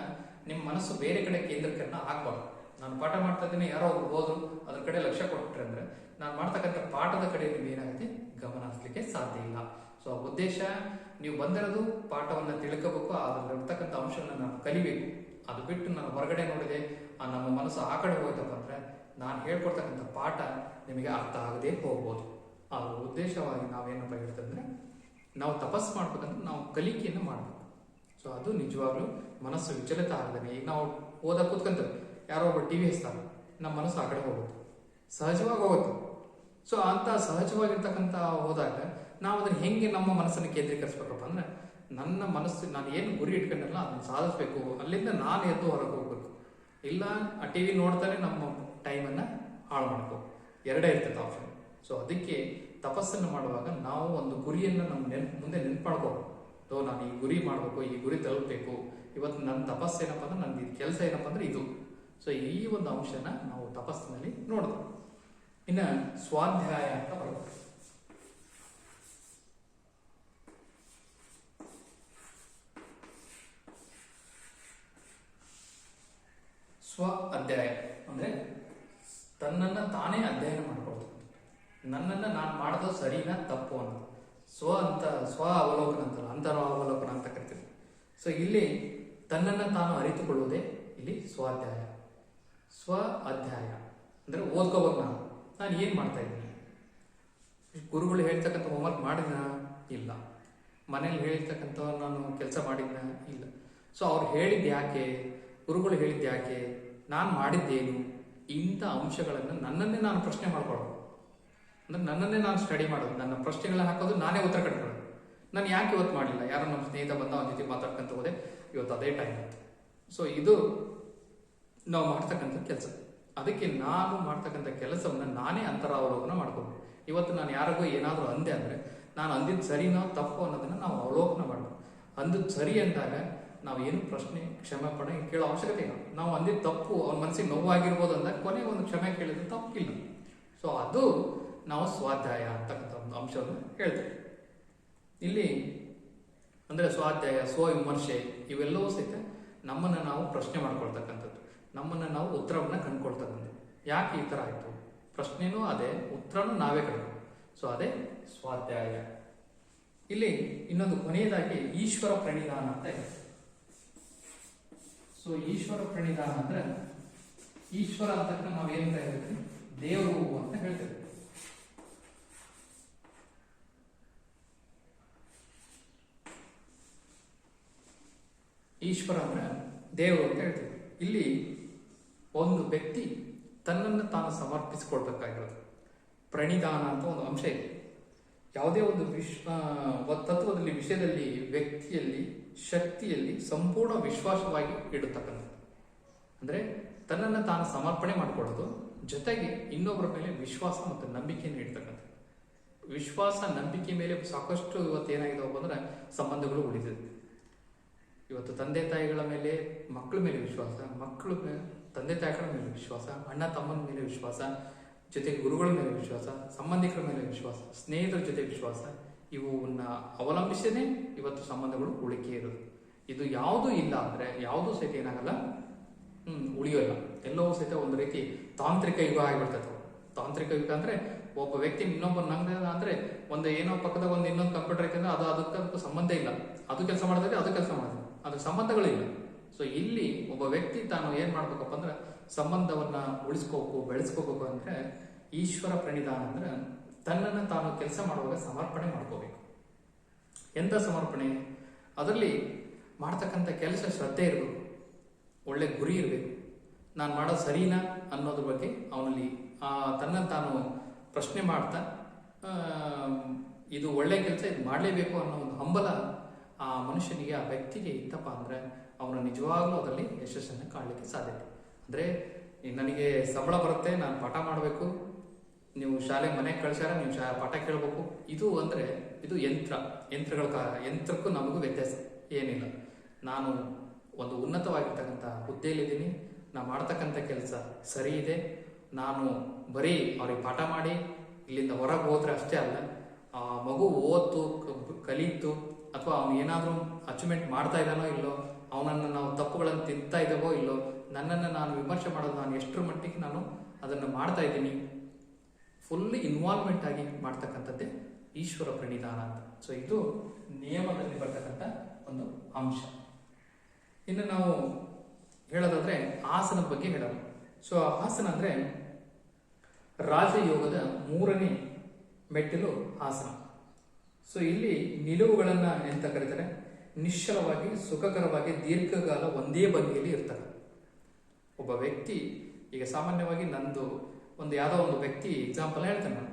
ನಿಮ್ಮ ಮನಸ್ಸು ಬೇರೆ ಕಡೆ ಕೇಂದ್ರೀಕರಣ ಆಗ್ಬಾರ್ದು. ನಾನು ಪಾಠ ಮಾಡ್ತಾ ಇದ್ದೀನಿ, ಯಾರೋ ಒಬ್ರು ಹೋದ್ರು ಅದ್ರ ಕಡೆ ಲಕ್ಷ್ಯ ಕೊಟ್ರೆ ಅಂದ್ರೆ ನಾನು ಮಾಡ್ತಕ್ಕಂಥ ಪಾಠದ ಕಡೆ ನೀವು ಏನಾಗುತ್ತೆ ಗಮನ ಹರಿಸಲಿಕ್ಕೆ ಸಾಧ್ಯ ಇಲ್ಲ. ಸೊ ಆ ಉದ್ದೇಶ, ನೀವು ಬಂದಿರೋದು ಪಾಠವನ್ನ ತಿಳ್ಕೋಬೇಕು, ಅದ್ರಲ್ಲಿ ಇರ್ತಕ್ಕಂಥ ಅಂಶಗಳನ್ನ ನಾನು ಕಲಿಬೇಕು. ಅದು ಬಿಟ್ಟು ನಾನು ಹೊರಗಡೆ ನೋಡಿದೆ ನಮ್ಮ ಮನಸ್ಸು ಆ ಕಡೆ ಹೋಯ್ತಪ್ಪ ಅಂದ್ರೆ ನಾನು ಹೇಳ್ಕೊಡ್ತಕ್ಕಂಥ ಪಾಠ ನಿಮಗೆ ಅರ್ಥ ಆಗದೆ ಹೋಗ್ಬೋದು. ಆ ಉದ್ದೇಶವಾಗಿ ನಾವೇನಪ್ಪ ಹೇಳ್ತಂದ್ರೆ ನಾವು ತಪಸ್ಸು ಮಾಡ್ಬೇಕಂದ್ರೆ ನಾವು ಕಲಿಕೆಯನ್ನು ಮಾಡಬೇಕು. ಸೊ ಅದು ನಿಜವಾಗ್ಲೂ ಮನಸ್ಸು ವಿಚಲಿತ ಆಗದೇನೆ. ಈಗ ನಾವು ಓದಕ್ಕೆ ಕೂತ್ಕೊಂತೇವೆ, ಯಾರೋ ಒಬ್ಬ ಟಿವಿ ಹಚ್ತಾರೆ, ನಮ್ಮ ಮನಸ್ಸು ಆ ಕಡೆ ಹೋಗುತ್ತೆ, ಸಹಜವಾಗಿ ಹೋಗುತ್ತೆ. ಸೊ ಅಂತ ಸಹಜವಾಗಿರ್ತಕ್ಕಂಥ ಹೋದಾಗ ನಾವು ಅದನ್ನ ಹೆಂಗೆ ನಮ್ಮ ಮನಸ್ಸನ್ನು ಕೇಂದ್ರೀಕರಿಸ್ಬೇಕಪ್ಪ ಅಂದ್ರೆ, ನನ್ನ ಮನಸ್ಸು ನಾನು ಏನು ಗುರಿ ಇಟ್ಕೊಂಡಲ್ಲ ಅದನ್ನ ಸಾಧಿಸ್ಬೇಕು, ಅಲ್ಲಿಂದ ನಾನು ಎದ್ದು ಹೊರಗೆ ಹೋಗ್ಬೇಕು. ಇಲ್ಲ ಆ ಟಿವಿ ನೋಡ್ತಾರೆ ನಮ್ಮ ಟೈಮನ್ನು ಹಾಳು ಮಾಡ್ಕೋ, ಎರಡೇ ಇರ್ತೈತೆ ಆಪ್ಷನ್. ಸೊ ಅದಕ್ಕೆ ತಪಸ್ಸನ್ನು ಮಾಡುವಾಗ ನಾವು ಒಂದು ಗುರಿಯನ್ನು ನಮ್ಮ ಮುಂದೆ ನೆನ್ಪು ಮಾಡ್ಕೋಬೇಕು. ನಾನು ಈ ಗುರಿ ಮಾಡಬೇಕು, ಈ ಗುರಿ ತಲುಪಬೇಕು, ಇವತ್ತು ನನ್ನ ತಪಸ್ಸು ಏನಪ್ಪ ಅಂದ್ರೆ ನನ್ನ ಕೆಲಸ ಏನಪ್ಪ ಅಂದ್ರೆ ಇದು. ಸೊ ಈ ಒಂದು ಅಂಶನ ನಾವು ತಪಸ್ಸಿನಲ್ಲಿ ನೋಡಿದ್ವಿ. ಇನ್ನು ಸ್ವಾಧ್ಯಾಯ ಅಂತ ಬರುತ್ತೆ. ಸ್ವ ಅಧ್ಯಾಯ ಅಂದ್ರೆ ತನ್ನನ್ನು ತಾನೇ ಅಧ್ಯಯನ ಮಾಡ್ಕೊಳ್ಳೋದು, ನನ್ನನ್ನು ನಾನು ಮಾಡೋದು ಸರಿನಾ ತಪ್ಪು ಅನ್ನೋದು. ಸ್ವ ಅವಲೋಕನ ಅಂತಲ್ಲ, ಅಂತರ ಅವಲೋಕನ ಅಂತ ಕರಿತೀವಿ. ಸೊ ಇಲ್ಲಿ ತನ್ನನ್ನು ತಾನು ಅರಿತುಕೊಳ್ಳುವುದೇ ಇಲ್ಲಿ ಸ್ವಾಧ್ಯಾಯ. ಸ್ವ ಅಧ್ಯಾಯ ಅಂದ್ರೆ ಓದ್ಕೋಬೇಕು. ನಾನು ಏನು ಮಾಡ್ತಾ ಇದ್ದೀನಿ, ಗುರುಗಳು ಹೇಳ್ತಕ್ಕಂಥ ಹೋಮ್ವರ್ಕ್ ಮಾಡಿದ್ನ ಇಲ್ಲ, ಮನೇಲಿ ಹೇಳ್ತಕ್ಕಂಥ ನಾನು ಕೆಲಸ ಮಾಡಿದ್ನ ಇಲ್ಲ. ಸೊ ಅವ್ರು ಹೇಳಿದ್ದು ಯಾಕೆ, ಗುರುಗಳು ಹೇಳಿದ್ದು ಯಾಕೆ, ನಾನು ಮಾಡಿದ್ದೇನು, ಇಂಥ ಅಂಶಗಳನ್ನು ನನ್ನನ್ನೇ ನಾನು ಪ್ರಶ್ನೆ ಮಾಡ್ಕೊಳ್ಳೋದು. ಅಂದ್ರೆ ನನ್ನನ್ನೇ ನಾನು ಸ್ಟಡಿ ಮಾಡೋದು, ನನ್ನ ಪ್ರಶ್ನೆಗಳನ್ನ ಹಾಕೋದು, ನಾನೇ ಉತ್ತರ ಕಟ್ಕೊಳ್ಳೋದು. ನಾನು ಯಾಕೆ ಇವತ್ತು ಮಾಡಲಿಲ್ಲ, ಯಾರೋ ನಮ್ಮ ಸ್ನೇಹಿತ ಬಂದ ಅವನ ಜೊತೆ ಮಾತಾಡ್ಕೊಂತ ಹೋದೆ, ಇವತ್ತು ಅದೇ ಟೈಮ್ ಇತ್ತು. ಸೊ ಇದು ನಾವು ಮಾಡ್ತಕ್ಕಂಥ ಕೆಲಸ. ಅದಕ್ಕೆ ನಾನು ಮಾಡ್ತಕ್ಕಂಥ ಕೆಲಸವನ್ನು ನಾನೇ ಅಂತರಾವಲೋಕನ ಮಾಡ್ಕೋಬೇಕು. ಇವತ್ತು ನಾನು ಯಾರಿಗೋ ಏನಾದರೂ ಅಂದೆ ಅಂದರೆ ನಾನು ಅಂದಿದ್ದು ಸರಿನೋ ತಪ್ಪು ಅನ್ನೋದನ್ನು ನಾವು ಅವಲೋಕನ ಮಾಡಬೇಕು. ಅಂದಿದ್ದು ಸರಿ ಅಂದಾಗ ನಾವು ಏನು ಪ್ರಶ್ನೆ ಕ್ಷಮೆ ಪಡ ಕೇಳೋ ಅವಶ್ಯಕತೆ ಇಲ್ಲ. ನಾವು ಅಂದಿದ್ದು ತಪ್ಪು, ಅವ್ನ ಮನಸ್ಸಿಗೆ ನೋವಾಗಿರ್ಬೋದು ಅಂದಾಗ ಕೊನೆಗೆ ಒಂದು ಕ್ಷಮೆ ಕೇಳಿದ್ರೆ ತಪ್ಪಿಲ್ಲ. ಸೊ ಅದು ನಾವು ಸ್ವಾಧ್ಯಾಯ ಅಂತಕ್ಕಂಥ ಒಂದು ಅಂಶವನ್ನು ಹೇಳ್ತೇವೆ ಇಲ್ಲಿ. ಅಂದರೆ ಸ್ವಾಧ್ಯಾಯ, ಸ್ವವಿಮರ್ಶೆ ಇವೆಲ್ಲವೂ ಸಹಿತ ನಮ್ಮನ್ನು ನಾವು ಪ್ರಶ್ನೆ ಮಾಡ್ಕೊಳ್ತಕ್ಕಂಥದ್ದು, ನಮ್ಮನ್ನು ನಾವು ಉತ್ತರವನ್ನು ಕಂಡುಕೊಳ್ತಕ್ಕಂಥದ್ದು. ಯಾಕೆ ಈ ಥರ ಆಯಿತು, ಪ್ರಶ್ನೆನೂ ಅದೇ, ಉತ್ತರನೂ ನಾವೇ ಕಂಡು. ಸೊ ಅದೇ ಸ್ವಾಧ್ಯಾಯ. ಇಲ್ಲಿ ಇನ್ನೊಂದು ಕೊನೆಯದಾಗಿ ಈಶ್ವರ ಪ್ರಣಿಧಾನ ಅಂತ ಇದೆ. ಸೊ ಈಶ್ವರ ಪ್ರಣಿಧಾನ ಅಂದ್ರೆ ಈಶ್ವರ ಅಂತ ನಾವೇನ್ ಹೇಳ್ತೀವಿ, ದೇವರು ಅಂತ ಹೇಳ್ತೇವೆ. ಈಶ್ವರ ಅಂದ್ರೆ ದೇವರು ಅಂತ ಹೇಳ್ತೀವಿ. ಇಲ್ಲಿ ಒಂದು ವ್ಯಕ್ತಿ ತನ್ನನ್ನು ತಾನು ಸಮರ್ಪಿಸಿಕೊಳ್ಬೇಕಾಗಿರೋದು ಪ್ರಣಿಧಾನ ಅಂತ ಒಂದು ಅಂಶ ಇದೆ. ಯಾವುದೇ ಒಂದು ತತ್ವದಲ್ಲಿ, ವಿಷಯದಲ್ಲಿ, ವ್ಯಕ್ತಿಯಲ್ಲಿ, ಶಕ್ತಿಯಲ್ಲಿ ಸಂಪೂರ್ಣ ವಿಶ್ವಾಸವಾಗಿ ಇಡತಕ್ಕಂಥದ್ದು. ಅಂದರೆ ತನ್ನನ್ನು ತಾನು ಸಮರ್ಪಣೆ ಮಾಡಿಕೊಳ್ಳೋದು, ಜೊತೆಗೆ ಇನ್ನೊಬ್ಬರ ಮೇಲೆ ವಿಶ್ವಾಸ ಮತ್ತು ನಂಬಿಕೆಯನ್ನು ಇಡ್ತಕ್ಕಂಥದ್ದು. ವಿಶ್ವಾಸ, ನಂಬಿಕೆ ಮೇಲೆ ಸಾಕಷ್ಟು ಇವತ್ತು ಏನಾಗಿದಾವಪ್ಪ ಅಂದ್ರೆ ಸಂಬಂಧಗಳು ಉಳಿದಿದೆ. ಇವತ್ತು ತಂದೆ ತಾಯಿಗಳ ಮೇಲೆ ಮಕ್ಕಳ ಮೇಲೆ ವಿಶ್ವಾಸ, ಮಕ್ಕಳ ಮೇಲೆ ತಂದೆ ತಾಯಿಗಳ ಮೇಲೆ ವಿಶ್ವಾಸ, ಅಣ್ಣ ತಮ್ಮನ ಮೇಲೆ ವಿಶ್ವಾಸ, ಜೊತೆಗೆ ಗುರುಗಳ ಮೇಲೆ ವಿಶ್ವಾಸ, ಸಂಬಂಧಿಕರ ಮೇಲೆ ವಿಶ್ವಾಸ, ಸ್ನೇಹಿತರ ಜೊತೆ ವಿಶ್ವಾಸ, ಇವನ್ನ ಅವಲಂಬಿಸೇ ಇವತ್ತು ಸಂಬಂಧಗಳು ಉಳಿಕೆ ಇರೋದು. ಇದು ಯಾವುದೂ ಇಲ್ಲ ಅಂದ್ರೆ ಯಾವುದೂ ಸಹಿತ ಏನಾಗಲ್ಲ, ಉಳಿಯೋಲ್ಲ. ಎಲ್ಲವೂ ಸಹಿತ ಒಂದು ರೀತಿ ತಾಂತ್ರಿಕ ಯುಗ ಆಗಿಬಿಡ್ತೈತೆ. ತಾಂತ್ರಿಕ ಯುಗ ಅಂದ್ರೆ ಒಬ್ಬ ವ್ಯಕ್ತಿ ಇನ್ನೊಬ್ಬ ನಂಗೆ ಅಂದ್ರೆ ಒಂದು ಏನೋ ಪಕ್ಕದಾಗ ಒಂದು ಇನ್ನೊಂದು ಕಂಪ್ಯೂಟರ್ ಐತೆ ಅಂದ್ರೆ ಅದಕ್ಕೆ ಸಂಬಂಧ ಇಲ್ಲ, ಅದು ಕೆಲಸ ಮಾಡಿದ್ರೆ ಅದು ಕೆಲಸ ಮಾಡಿದ್ರೆ ಅದಕ್ಕೆ ಸಂಬಂಧಗಳಿಲ್ಲ. ಸೊ ಇಲ್ಲಿ ಒಬ್ಬ ವ್ಯಕ್ತಿ ತಾನು ಏನ್ ಮಾಡ್ಬೇಕಪ್ಪ ಅಂದ್ರೆ ಸಂಬಂಧವನ್ನ ಉಳಿಸ್ಕೋಬೇಕು, ಬೆಳೆಸ್ಕೋಬೇಕು ಅಂದ್ರೆ ಈಶ್ವರ ಪ್ರಣಿಧಾನ ಅಂದ್ರೆ ತನ್ನನ್ನು ತಾನು ಕೆಲಸ ಮಾಡುವಾಗ ಸಮರ್ಪಣೆ ಮಾಡ್ಕೋಬೇಕು. ಎಂತ ಸಮರ್ಪಣೆ, ಅದರಲ್ಲಿ ಮಾಡ್ತಕ್ಕಂಥ ಕೆಲಸ ಶ್ರದ್ಧೆ ಇರಬೇಕು, ಒಳ್ಳೆ ಗುರಿ ಇರಬೇಕು, ನಾನು ಮಾಡೋದು ಸರಿನಾ ಅನ್ನೋದ್ರ ಬಗ್ಗೆ ಅವನಲ್ಲಿ ತನ್ನನ್ನು ತಾನು ಪ್ರಶ್ನೆ ಮಾಡ್ತಾ ಇದು ಒಳ್ಳೆ ಕೆಲಸ, ಇದು ಮಾಡಲೇಬೇಕು ಅನ್ನೋ ಒಂದು ಹಂಬಲ ಆ ಮನುಷ್ಯನಿಗೆ, ಆ ವ್ಯಕ್ತಿಗೆ ಇತ್ತಪ್ಪ ಅಂದ್ರೆ ಅವನು ನಿಜವಾಗ್ಲೂ ಅದರಲ್ಲಿ ಯಶಸ್ಸನ್ನು ಕಾಣಲಿಕ್ಕೆ ಸಾಧ್ಯತೆ. ಅಂದರೆ ನನಗೆ ಸಂಬಳ ಬರುತ್ತೆ, ನಾನು ಪಾಠ ಮಾಡಬೇಕು, ನೀವು ಶಾಲೆಗೆ ಮನೆಗೆ ಕಳಿಸ್ಯಾರ, ನೀವು ಪಾಠ ಕೇಳಬೇಕು, ಇದು ಅಂದರೆ ಇದು ಯಂತ್ರಕ್ಕೂ ನಮಗೂ ವ್ಯತ್ಯಾಸ ಏನಿಲ್ಲ. ನಾನು ಒಂದು ಉನ್ನತವಾಗಿರ್ತಕ್ಕಂಥ ಹುದ್ದೆಯಲ್ಲಿದ್ದೀನಿ, ನಾನು ಮಾಡ್ತಕ್ಕಂಥ ಕೆಲಸ ಸರಿ ಇದೆ, ನಾನು ಬರೀ ಅವ್ರಿಗೆ ಪಾಠ ಮಾಡಿ ಇಲ್ಲಿಂದ ಹೊರಗೆ ಹೋದ್ರೆ ಅಷ್ಟೇ ಅಲ್ಲ, ಆ ಮಗು ಓದ್ದು ಕಲೀತು ಅಥವಾ ಅವನು ಏನಾದರೂ ಅಚೀವ್ಮೆಂಟ್ ಮಾಡ್ತಾ ಇದ್ದಾನೋ ಇಲ್ಲೋ, ಅವನನ್ನು ನಾವು ತಪ್ಪುಗಳನ್ನು ತಿಂತಾ ಇದ್ದಾವೋ ಇಲ್ಲೋ, ನನ್ನನ್ನು ನಾನು ವಿಮರ್ಶೆ ಮಾಡೋದು, ನಾನು ಎಷ್ಟರ ಮಟ್ಟಿಗೆ ನಾನು ಅದನ್ನು ಮಾಡ್ತಾ ಇದ್ದೀನಿ, ಫುಲ್ ಇನ್ವಾಲ್ವ್ಮೆಂಟ್ ಆಗಿ ಮಾಡ್ತಕ್ಕಂಥದ್ದೇ ಈಶ್ವರ ಪ್ರಣಿಧಾನ ಅಂತ. ಸೊ ಇದು ನಿಯಮದಲ್ಲಿ ಬರ್ತಕ್ಕಂಥ ಒಂದು ಅಂಶ. ಇನ್ನು ನಾವು ಹೇಳೋದಾದ್ರೆ ಆಸನದ ಬಗ್ಗೆ ಹೇಳೋದು. ಸೊ ಆಸನ ಅಂದ್ರೆ ರಾಜಯೋಗದ 3ನೇ ಮೆಟ್ಟಿಲು ಆಸನ. ಸೊ ಇಲ್ಲಿ ನಿಲುವುಗಳನ್ನ ಎಂತ ಕರೀತಾರೆ, ನಿಶ್ಚಲವಾಗಿ ಸುಖಕರವಾಗಿ ದೀರ್ಘಕಾಲ ಒಂದೇ ಭಂಗಿಯಲ್ಲಿ ಇರ್ತಾರೆ. ಒಬ್ಬ ವ್ಯಕ್ತಿ, ಈಗ ಸಾಮಾನ್ಯವಾಗಿ ನಂದು ಯಾವುದೋ ಒಂದು ವ್ಯಕ್ತಿ ಎಕ್ಸಾಂಪಲ್ ಹೇಳ್ತೇನೆ ನಾನು,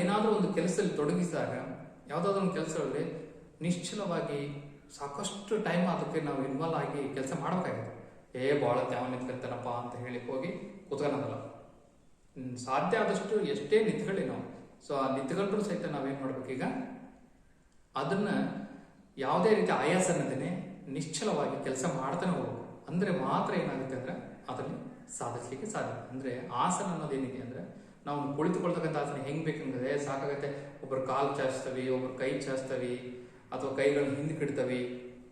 ಏನಾದರೂ ಒಂದು ಕೆಲಸದಲ್ಲಿ ತೊಡಗಿಸಿದಾಗ, ಯಾವುದಾದ್ರೂ ಒಂದು ಕೆಲಸದಲ್ಲಿ ನಿಶ್ಚಲವಾಗಿ ಸಾಕಷ್ಟು ಟೈಮ್ ಅದಕ್ಕೆ ನಾವು ಇನ್ವಾಲ್ವ್ ಆಗಿ ಕೆಲಸ ಮಾಡಬೇಕಾಗುತ್ತೆ. ಭಾಳ ತ್ಯಾವ ನಿಂತ್ಕೊಂತಾನಪ್ಪ ಅಂತ ಹೇಳಿ ಹೋಗಿ ಕೂತ್ಕೊಳ್ಳೋದಲ್ಲ. ಸಾಧ್ಯ ಆದಷ್ಟು ಎಷ್ಟೇ ನಿಂತ್ಕೊಳ್ಳಿ ನಾವು, ಸೊ ಆ ನಿಂತ್ಕೊಂಡ್ರೂ ಸಹಿತ ನಾವೇನು ಮಾಡ್ಬೇಕೀಗ, ಅದನ್ನ ಯಾವುದೇ ರೀತಿ ಆಯಾಸ ಅನ್ನೋದೇ ನಿಶ್ಚಲವಾಗಿ ಕೆಲಸ ಮಾಡ್ತಾನೆ ಹೋಗ್ಬೇಕು. ಅಂದರೆ ಮಾತ್ರ ಏನಾಗುತ್ತೆ ಅಂದರೆ ಅದರಲ್ಲಿ ಸಾಧಿಸಲಿಕ್ಕೆ ಸಾಧ್ಯ. ಅಂದರೆ ಆಸನ ಅನ್ನೋದೇನಿದೆ ಅಂದರೆ, ನಾವು ಕುಳಿತುಕೊಳ್ತಕ್ಕಂಥ ಆಸನ ಹೆಂಗೆ ಬೇಕಂದ್ರೆ ಸಾಕಾಗತ್ತೆ. ಒಬ್ಬರು ಕಾಲು ಚಾಚ್ತವಿ, ಒಬ್ಬರು ಕೈ ಚಾಚ್ತವಿ, ಅಥವಾ ಕೈಗಳನ್ನ ಹಿಂದಕ್ಕೆ ಇಡ್ತವಿ,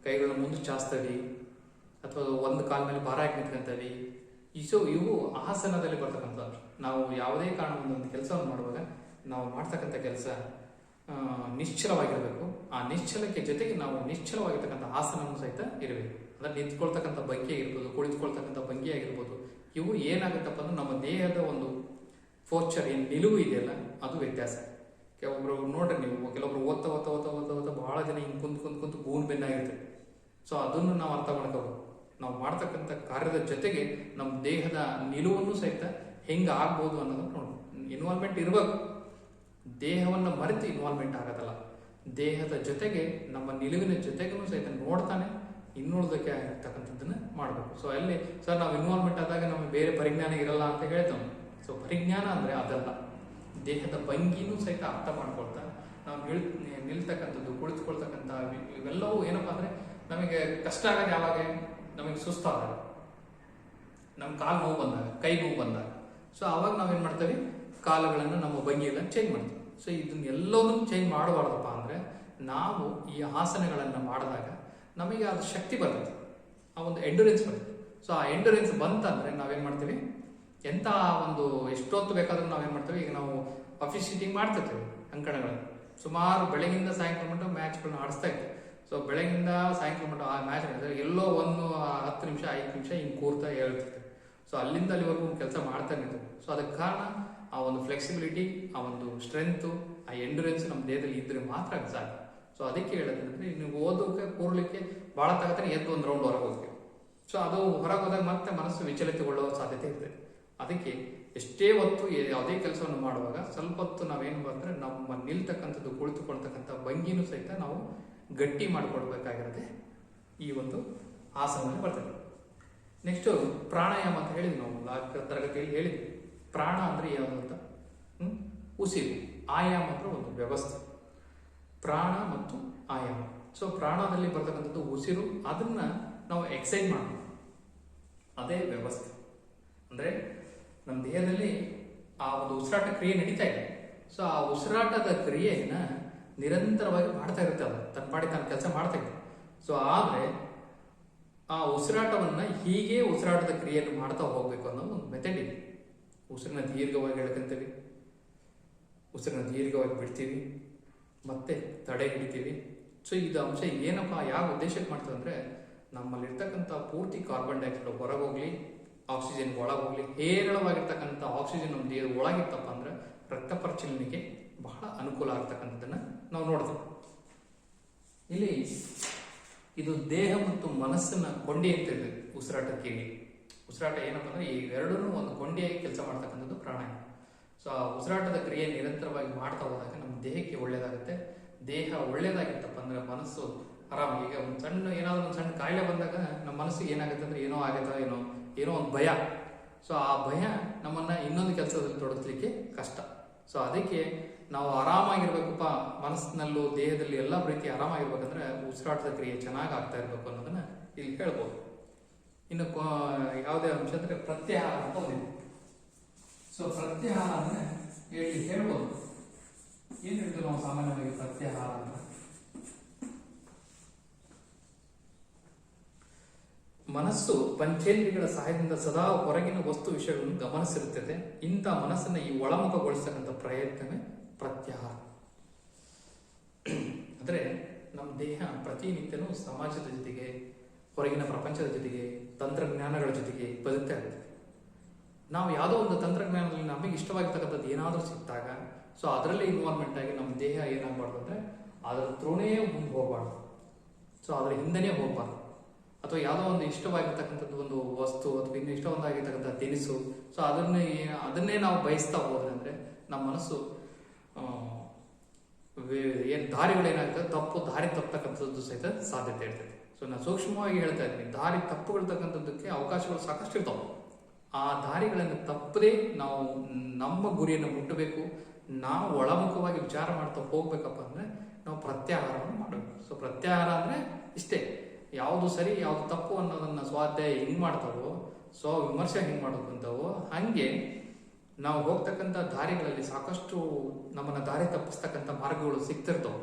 ಕೈಗಳನ್ನ ಮುಂದೆ ಚಾಚ್ತವಿ, ಅಥವಾ ಒಂದು ಕಾಲ ಮೇಲೆ ಭಾರ ಹಾಕಿ ನಿಂತ್ಕೊಂತವಿ. ಇವು ಆಸನದಲ್ಲಿ ಬರ್ತಕ್ಕಂಥದ್ದು. ನಾವು ಯಾವುದೇ ಕಾರಣದಿಂದ ಒಂದು ಕೆಲಸವನ್ನು ಮಾಡುವಾಗ ನಾವು ಮಾಡ್ತಕ್ಕಂಥ ಕೆಲಸ ನಿಶ್ಚಲವಾಗಿರಬೇಕು. ಆ ನಿಶ್ಚಲಕ್ಕೆ ಜೊತೆಗೆ ನಾವು ನಿಶ್ಚಲವಾಗಿರ್ತಕ್ಕಂಥ ಆಸನವನ್ನು ಸಹಿತ ಇರಬೇಕು. ಅಂದ್ರೆ ನಿಂತ್ಕೊಳ್ತಕ್ಕಂಥ ಭಂಗಿ ಆಗಿರ್ಬೋದು, ಕುಳಿತುಕೊಳ್ತಕ್ಕಂಥ ಭಂಗಿ ಆಗಿರ್ಬೋದು. ಇವು ಏನಾಗುತ್ತಪ್ಪ ಅಂದ್ರೆ ನಮ್ಮ ದೇಹದ ಒಂದು ಫೋರ್ಚರ್ ಏನು ನಿಲುವು ಇದೆಯಲ್ಲ, ಅದು ವ್ಯತ್ಯಾಸ. ಕೆಲವೊಬ್ರು ನೋಡ್ರಿ ನೀವು, ಕೆಲವೊಬ್ರು ಓದ್ತಾ ಓದ್ತಾ ಓದ್ತಾ ಓದ್ತಾ ಓದ್ತಾ ಬಹಳ ಜನ ಹಿಂಗೆ ಕುಂತು ಗೂನ್ ಬೆನ್ನಾಗಿರ್ತದೆ. ಸೊ ಅದನ್ನು ನಾವು ಅರ್ಥ ಮಾಡ್ಕೋಬೇಕು. ನಾವು ಮಾಡ್ತಕ್ಕಂಥ ಕಾರ್ಯದ ಜೊತೆಗೆ ನಮ್ಮ ದೇಹದ ನಿಲುವನ್ನು ಸಹಿತ ಹೆಂಗೆ ಆಗ್ಬೋದು ಅನ್ನೋದನ್ನ ನೋಡ್ಬೇಕು. ಇನ್ವಾಲ್ವ್ಮೆಂಟ್ ಇರಬೇಕು. ದೇಹವನ್ನು ಮರೆತು ಇನ್ವಾಲ್ವ್ಮೆಂಟ್ ಆಗೋದಲ್ಲ. ದೇಹದ ಜೊತೆಗೆ ನಮ್ಮ ನಿಲುವಿನ ಜೊತೆಗೂ ಸಹಿತ ನೋಡ್ತಾನೆ ಇನ್ನುಳಿದಕ್ಕೆ ಆಗಿರ್ತಕ್ಕಂಥದ್ದನ್ನ ಮಾಡಬೇಕು. ಸೊ ಅಲ್ಲಿ ಸರ್ ನಾವು ಇನ್ವಾಲ್ವ್ಮೆಂಟ್ ಆದಾಗ ನಮಗೆ ಬೇರೆ ಪರಿಜ್ಞಾನ ಇರಲ್ಲ ಅಂತ ಹೇಳ್ತೇವೆ. ಸೊ ಪರಿಜ್ಞಾನ ಅಂದರೆ ಅದಲ್ಲ, ದೇಹದ ಭಂಗಿನೂ ಸಹಿತ ಅರ್ಥ ಮಾಡ್ಕೊಳ್ತಾ ನಾವು ನಿಲ್ತಕ್ಕಂಥದ್ದು, ಕುಳಿತುಕೊಳ್ತಕ್ಕಂಥ ಇವೆಲ್ಲವೂ ಏನಪ್ಪಾ ಅಂದರೆ ನಮಗೆ ಕಷ್ಟ ಆಗೋದು ಯಾವಾಗ, ನಮಗೆ ಸುಸ್ತಾದಾಗ, ನಮ್ಮ ಕಾಲು ನೋವು ಬಂದಾಗ, ಕೈ ನೋವು ಬಂದಾಗ. ಸೊ ಆವಾಗ ನಾವೇನು ಮಾಡ್ತೇವೆ, ಕಾಲುಗಳನ್ನು ನಮ್ಮ ಭಂಗಿಗಳನ್ನು ಚೇಂಜ್ ಮಾಡ್ತೀವಿ. ಸೊ ಇದನ್ನೆಲ್ಲದನ್ನು ಚೇಂಜ್ ಮಾಡಬಾರ್ದಪ್ಪ ಅಂದರೆ ನಾವು ಈ ಆಸನಗಳನ್ನು ಮಾಡಿದಾಗ ನಮಗೆ ಅದು ಶಕ್ತಿ ಬರ್ತದೆ, ಆ ಒಂದು ಎಂಡ್ಯೂರೆನ್ಸ್ ಬರುತ್ತೆ. ಸೊ ಆ ಎಂಡ್ಯೂರೆನ್ಸ್ ಬಂತಂದರೆ ನಾವೇನು ಮಾಡ್ತೀವಿ, ಎಂಥ ಒಂದು ಎಷ್ಟೊತ್ತು ಬೇಕಾದ್ರೂ ನಾವೇನು ಮಾಡ್ತೀವಿ, ಈಗ ನಾವು ಆಫೀಸ್ ಶೀಟಿಂಗ್ ಮಾಡ್ತಿರ್ತೀವಿ ಅಂಕಣಗಳನ್ನು. ಸುಮಾರು ಬೆಳಗಿಂದ ಸಾಯಂಕಾಲ ಮಟ್ಟ ಮ್ಯಾಚ್ಗಳನ್ನ ಆಡಿಸ್ತಾ ಇರ್ತೀವಿ. ಸೊ ಬೆಳಗಿಂದ ಸಾಯಂಕಾಲ ಮಟ್ಟ ಆ ಮ್ಯಾಚ್ ಮಾಡಿದ್ರೆ ಎಲ್ಲೋ 10 ನಿಮಿಷ 5 ನಿಮಿಷ ಹಿಂಗೆ ಕೂರ್ತಾ ಹೇಳ್ತಿರ್ತೀವಿ. ಸೊ ಅಲ್ಲಿಂದ ಅಲ್ಲಿವರೆಗೂ ಕೆಲಸ ಮಾಡ್ತಾನೆ ಇರ್ತೀವಿ. ಸೊ ಅದಕ್ಕೆ ಕಾರಣ ಆ ಒಂದು ಫ್ಲೆಕ್ಸಿಬಿಲಿಟಿ, ಆ ಒಂದು ಸ್ಟ್ರೆಂತು, ಆ ಎಂಡ್ಯೂರೆನ್ಸ್ ನಮ್ಮ ದೇಹದಲ್ಲಿ ಇದ್ರೆ ಮಾತ್ರ ಅದು ಸಾಧ್ಯ. ಸೊ ಅದಕ್ಕೆ ಹೇಳೋದಂದ್ರೆ, ನೀವು ಓದೋಕೆ ಕೂರ್ಲಿಕ್ಕೆ ಭಾಳ ತಗತಾನೆ ಎದ್ದು ಒಂದು ರೌಂಡ್ ಹೊರಗೆ ಹೋಗ್ತೀವಿ. ಸೊ ಅದು ಹೊರಗೆ ಹೋದಾಗ ಮತ್ತೆ ಮನಸ್ಸು ವಿಚಲಿತಗೊಳ್ಳೋ ಸಾಧ್ಯತೆ ಇರ್ತದೆ. ಅದಕ್ಕೆ ಎಷ್ಟೇ ಹೊತ್ತು ಯಾವುದೇ ಕೆಲಸವನ್ನು ಮಾಡುವಾಗ ಸ್ವಲ್ಪ ಹೊತ್ತು ನಾವೇನು ಬಂದರೆ ನಮ್ಮ ನಿಲ್ತಕ್ಕಂಥದ್ದು, ಕುಳಿತುಕೊಳ್ತಕ್ಕಂಥ ಭಂಗಿನೂ ಸಹಿತ ನಾವು ಗಟ್ಟಿ ಮಾಡಿಕೊಡ್ಬೇಕಾಗಿರುತ್ತೆ. ಈ ಒಂದು ಆಸನದಲ್ಲಿ ಬರ್ತದೆ. ನೆಕ್ಸ್ಟು ಪ್ರಾಣಾಯಾಮ ಅಂತ ಹೇಳಿದ್ವಿ ನಾವು ತರಗತಿಯಲ್ಲಿ ಹೇಳಿದ್ವಿ. ಪ್ರಾಣ ಅಂದರೆ ಯಾವುದು ಅಂತ, ಉಸಿರು. ಆಯಾಮ ಅಂದರೆ ಒಂದು ವ್ಯವಸ್ಥೆ. ಪ್ರಾಣ ಮತ್ತು ಆಯಾಮ. ಸೊ ಪ್ರಾಣದಲ್ಲಿ ಬರ್ತಕ್ಕಂಥದ್ದು ಉಸಿರು, ಅದನ್ನ ನಾವು ಎಕ್ಸೈಸ್ ಮಾಡಬೇಕು, ಅದೇ ವ್ಯವಸ್ಥೆ. ಅಂದರೆ ನಮ್ಮ ದೇಹದಲ್ಲಿ ಆ ಒಂದು ಉಸಿರಾಟ ಕ್ರಿಯೆ ನಡೀತಾ ಇದೆ. ಸೊ ಆ ಉಸಿರಾಟದ ಕ್ರಿಯೆಯನ್ನ ನಿರಂತರವಾಗಿ ಮಾಡ್ತಾ ಇರುತ್ತೆ, ಅದು ತನ್ನ ಪಾಡಿ ತಾನು ಕೆಲಸ ಮಾಡ್ತಾ ಇದೆ. ಸೊ ಆದರೆ ಆ ಉಸಿರಾಟವನ್ನ ಹೀಗೆ ಉಸಿರಾಟದ ಕ್ರಿಯೆಯನ್ನು ಮಾಡ್ತಾ ಹೋಗ್ಬೇಕು ಅನ್ನೋ ಒಂದು ಮೆಥಡ್ ಇದೆ. ಉಸಿರನ್ನ ದೀರ್ಘವಾಗಿ ಎಳ್ಕೊಂತೀವಿ, ಉಸಿರನ್ನ ದೀರ್ಘವಾಗಿ ಬಿಡ್ತೀವಿ, ಮತ್ತೆ ತಡೆ ಹಿಡಿತೀವಿ. ಸೊ ಇದು ಅಂಶ ಏನಪ್ಪ, ಯಾವ ಉದ್ದೇಶಕ್ಕೆ ಮಾಡ್ತದೆ ಅಂದರೆ, ನಮ್ಮಲ್ಲಿರ್ತಕ್ಕಂಥ ಪೂರ್ತಿ ಕಾರ್ಬನ್ ಡೈಆಕ್ಸೈಡ್ ಹೊರಗೋಗ್ಲಿ, ಆಕ್ಸಿಜನ್ ಒಳಗೋಗ್ಲಿ. ಹೇರಳವಾಗಿರ್ತಕ್ಕಂಥ ಆಕ್ಸಿಜನ್ ನಮ್ಮ ದೇಹದ ಒಳಗಿತ್ತಪ್ಪ ಅಂದ್ರೆ ರಕ್ತ ಪರಿಚಲನೆಗೆ ಬಹಳ ಅನುಕೂಲ ಆಗ್ತಕ್ಕಂಥದ್ದನ್ನ ನಾವು ನೋಡ್ತೀವಿ. ಇಲ್ಲಿ ಇದು ದೇಹ ಮತ್ತು ಮನಸ್ಸನ್ನ ಕೊಂಡಿ ಅಂತ ಇದೆ ಉಸಿರಾಟಕ್ಕೆ. ಉಸಿರಾಟ ಏನಪ್ಪ ಅಂದ್ರೆ ಈ ಎರಡನ್ನೂ ಒಂದು ಕೊಂಡಿಯಾಗಿ ಕೆಲಸ ಮಾಡ್ತಕ್ಕಂಥದ್ದು ಪ್ರಾಣಾಯಾಮ. ಸೊ ಆ ಉಸಿರಾಟದ ಕ್ರಿಯೆ ನಿರಂತರವಾಗಿ ಮಾಡ್ತಾ ಹೋದಾಗ ನಮ್ಮ ದೇಹಕ್ಕೆ ಒಳ್ಳೇದಾಗುತ್ತೆ. ದೇಹ ಒಳ್ಳೇದಾಗಿತ್ತಪ್ಪ ಅಂದ್ರೆ ಮನಸ್ಸು ಆರಾಮ. ಈಗ ಒಂದು ಏನಾದ್ರು ಒಂದು ಸಣ್ಣ ಕಾಯಿಲೆ ಬಂದಾಗ ನಮ್ಮ ಮನಸ್ಸಿಗೆ ಏನಾಗುತ್ತೆ ಅಂದ್ರೆ ಏನೋ ಆಗುತ್ತಾ ಏನೋ ಒಂದು ಭಯ. ಸೊ ಆ ಭಯ ನಮ್ಮನ್ನ ಇನ್ನೊಂದು ಕೆಲಸದಲ್ಲಿ ತೊಡಗಿಸ್ಲಿಕ್ಕೆ ಕಷ್ಟ. ಸೊ ಅದಕ್ಕೆ ನಾವು ಆರಾಮಾಗಿರ್ಬೇಕಪ್ಪ, ಮನಸ್ಸಿನಲ್ಲೂ ದೇಹದಲ್ಲಿ ಎಲ್ಲ ರೀತಿ ಆರಾಮಾಗಿರ್ಬೇಕಂದ್ರೆ ಉಸಿರಾಟದ ಕ್ರಿಯೆ ಚೆನ್ನಾಗಿ ಆಗ್ತಾ ಇರ್ಬೇಕು ಅನ್ನೋದನ್ನ ಇಲ್ಲಿ ಹೇಳ್ಬೋದು. ಇನ್ನು ಯಾವುದೇ ಅಂಶ ಅಂದ್ರೆ ಪ್ರತ್ಯಾಹಾರ ಅಂತ ಒಂದಿದೆ. ಸೊ ಪ್ರತ್ಯಾಹಾರ ಅಂದ್ರೆ ಹೇಳ್ಬೋದು. ಏನ್ ಹೇಳ್ತೀವಿ ನಾವು ಸಾಮಾನ್ಯವಾಗಿ ಪ್ರತ್ಯಾಹಾರ ಅಂತ? ಮನಸ್ಸು ಪಂಚೇಂದ್ರಿಯಗಳ ಸಹಾಯದಿಂದ ಸದಾ ಹೊರಗಿನ ವಸ್ತು ವಿಷಯಗಳನ್ನು ಗಮನಿಸಿರುತ್ತದೆ. ಇಂಥ ಮನಸ್ಸನ್ನು ಈ ಒಳಮುಖಗೊಳಿಸತಕ್ಕಂಥ ಪ್ರಯತ್ನವೇ ಪ್ರತ್ಯಾಹಾರ. ಅಂದ್ರೆ ನಮ್ಮ ದೇಹ ಪ್ರತಿನಿತ್ಯನೂ ಸಮಾಜದ ಜೊತೆಗೆ, ಹೊರಗಿನ ಪ್ರಪಂಚದ ಜೊತೆಗೆ, ತಂತ್ರಜ್ಞಾನಗಳ ಜೊತೆಗೆ ಬದುಕ್ತಾ ಇರುತ್ತೆ. ನಾವು ಯಾವುದೋ ಒಂದು ತಂತ್ರಜ್ಞಾನದಲ್ಲಿ ನಮಗೆ ಇಷ್ಟವಾಗಿರ್ತಕ್ಕಂಥದ್ದು ಏನಾದರೂ ಸಿಕ್ಕಿದಾಗ ಸೊ ಅದರಲ್ಲೇ ಇನ್ವಾಲ್ವ್ಮೆಂಟ್ ಆಗಿ ನಮ್ಮ ದೇಹ ಏನಾಗಬಾರ್ದು ಅಂದರೆ ಅದರ ಥ್ರೂನೇ ಮುಂದೆ ಹೋಗಬಾರ್ದು, ಸೊ ಅದರ ಹಿಂದೆನೇ ಹೋಗಬಾರ್ದು. ಅಥವಾ ಯಾವುದೋ ಒಂದು ಇಷ್ಟವಾಗಿರ್ತಕ್ಕಂಥದ್ದು ಒಂದು ವಸ್ತು ಅಥವಾ ಇನ್ನು ಇಷ್ಟವಾಗಿರ್ತಕ್ಕಂಥ ತಿನಿಸು, ಸೊ ಅದನ್ನೇ ನಾವು ಬಯಸ್ತಾ ಹೋದ್ರೆ ಅಂದರೆ ನಮ್ಮ ಮನಸ್ಸು ಏನು ದಾರಿಗಳೇನಾಗ್ತದೆ ತಪ್ಪು ದಾರಿ ತಪ್ಪತಕ್ಕಂಥದ್ದು ಸಹಿತ ಸಾಧ್ಯತೆ ಇರ್ತದೆ. ಸೊ ನಾನು ಸೂಕ್ಷ್ಮವಾಗಿ ಹೇಳ್ತಾ ಇದ್ದೀನಿ, ದಾರಿ ತಪ್ಪುಗಳ್ತಕ್ಕಂಥದ್ದಕ್ಕೆ ಅವಕಾಶಗಳು ಸಾಕಷ್ಟು ಇರ್ತಾವೆ. ಆ ದಾರಿಗಳನ್ನು ತಪ್ಪದೇ ನಾವು ನಮ್ಮ ಗುರಿಯನ್ನು ಮುಟ್ಟಬೇಕು. ನಾವು ಒಳಮುಖವಾಗಿ ವಿಚಾರ ಮಾಡ್ತಾ ಹೋಗ್ಬೇಕಪ್ಪ ಅಂದರೆ ನಾವು ಪ್ರತ್ಯಾಹಾರವನ್ನು ಮಾಡಬೇಕು. ಸೊ ಪ್ರತ್ಯಾಹಾರ ಅಂದರೆ ಇಷ್ಟೇ, ಯಾವುದು ಸರಿ ಯಾವುದು ತಪ್ಪು ಅನ್ನೋದನ್ನು ಸ್ವಾಧ್ಯಾಯ ಹೆಂಗೆ ಮಾಡ್ತಾವೋ, ಸೊ ವಿಮರ್ಶೆ ಹೆಂಗೆ ಮಾಡೋಕ್ಕಂಥವೋ ಹಾಗೆ ನಾವು ಹೋಗ್ತಕ್ಕಂಥ ದಾರಿಗಳಲ್ಲಿ ಸಾಕಷ್ಟು ನಮ್ಮನ್ನು ದಾರಿ ತಪ್ಪಿಸ್ತಕ್ಕಂಥ ಮಾರ್ಗಗಳು ಸಿಗ್ತಿರ್ತವೆ.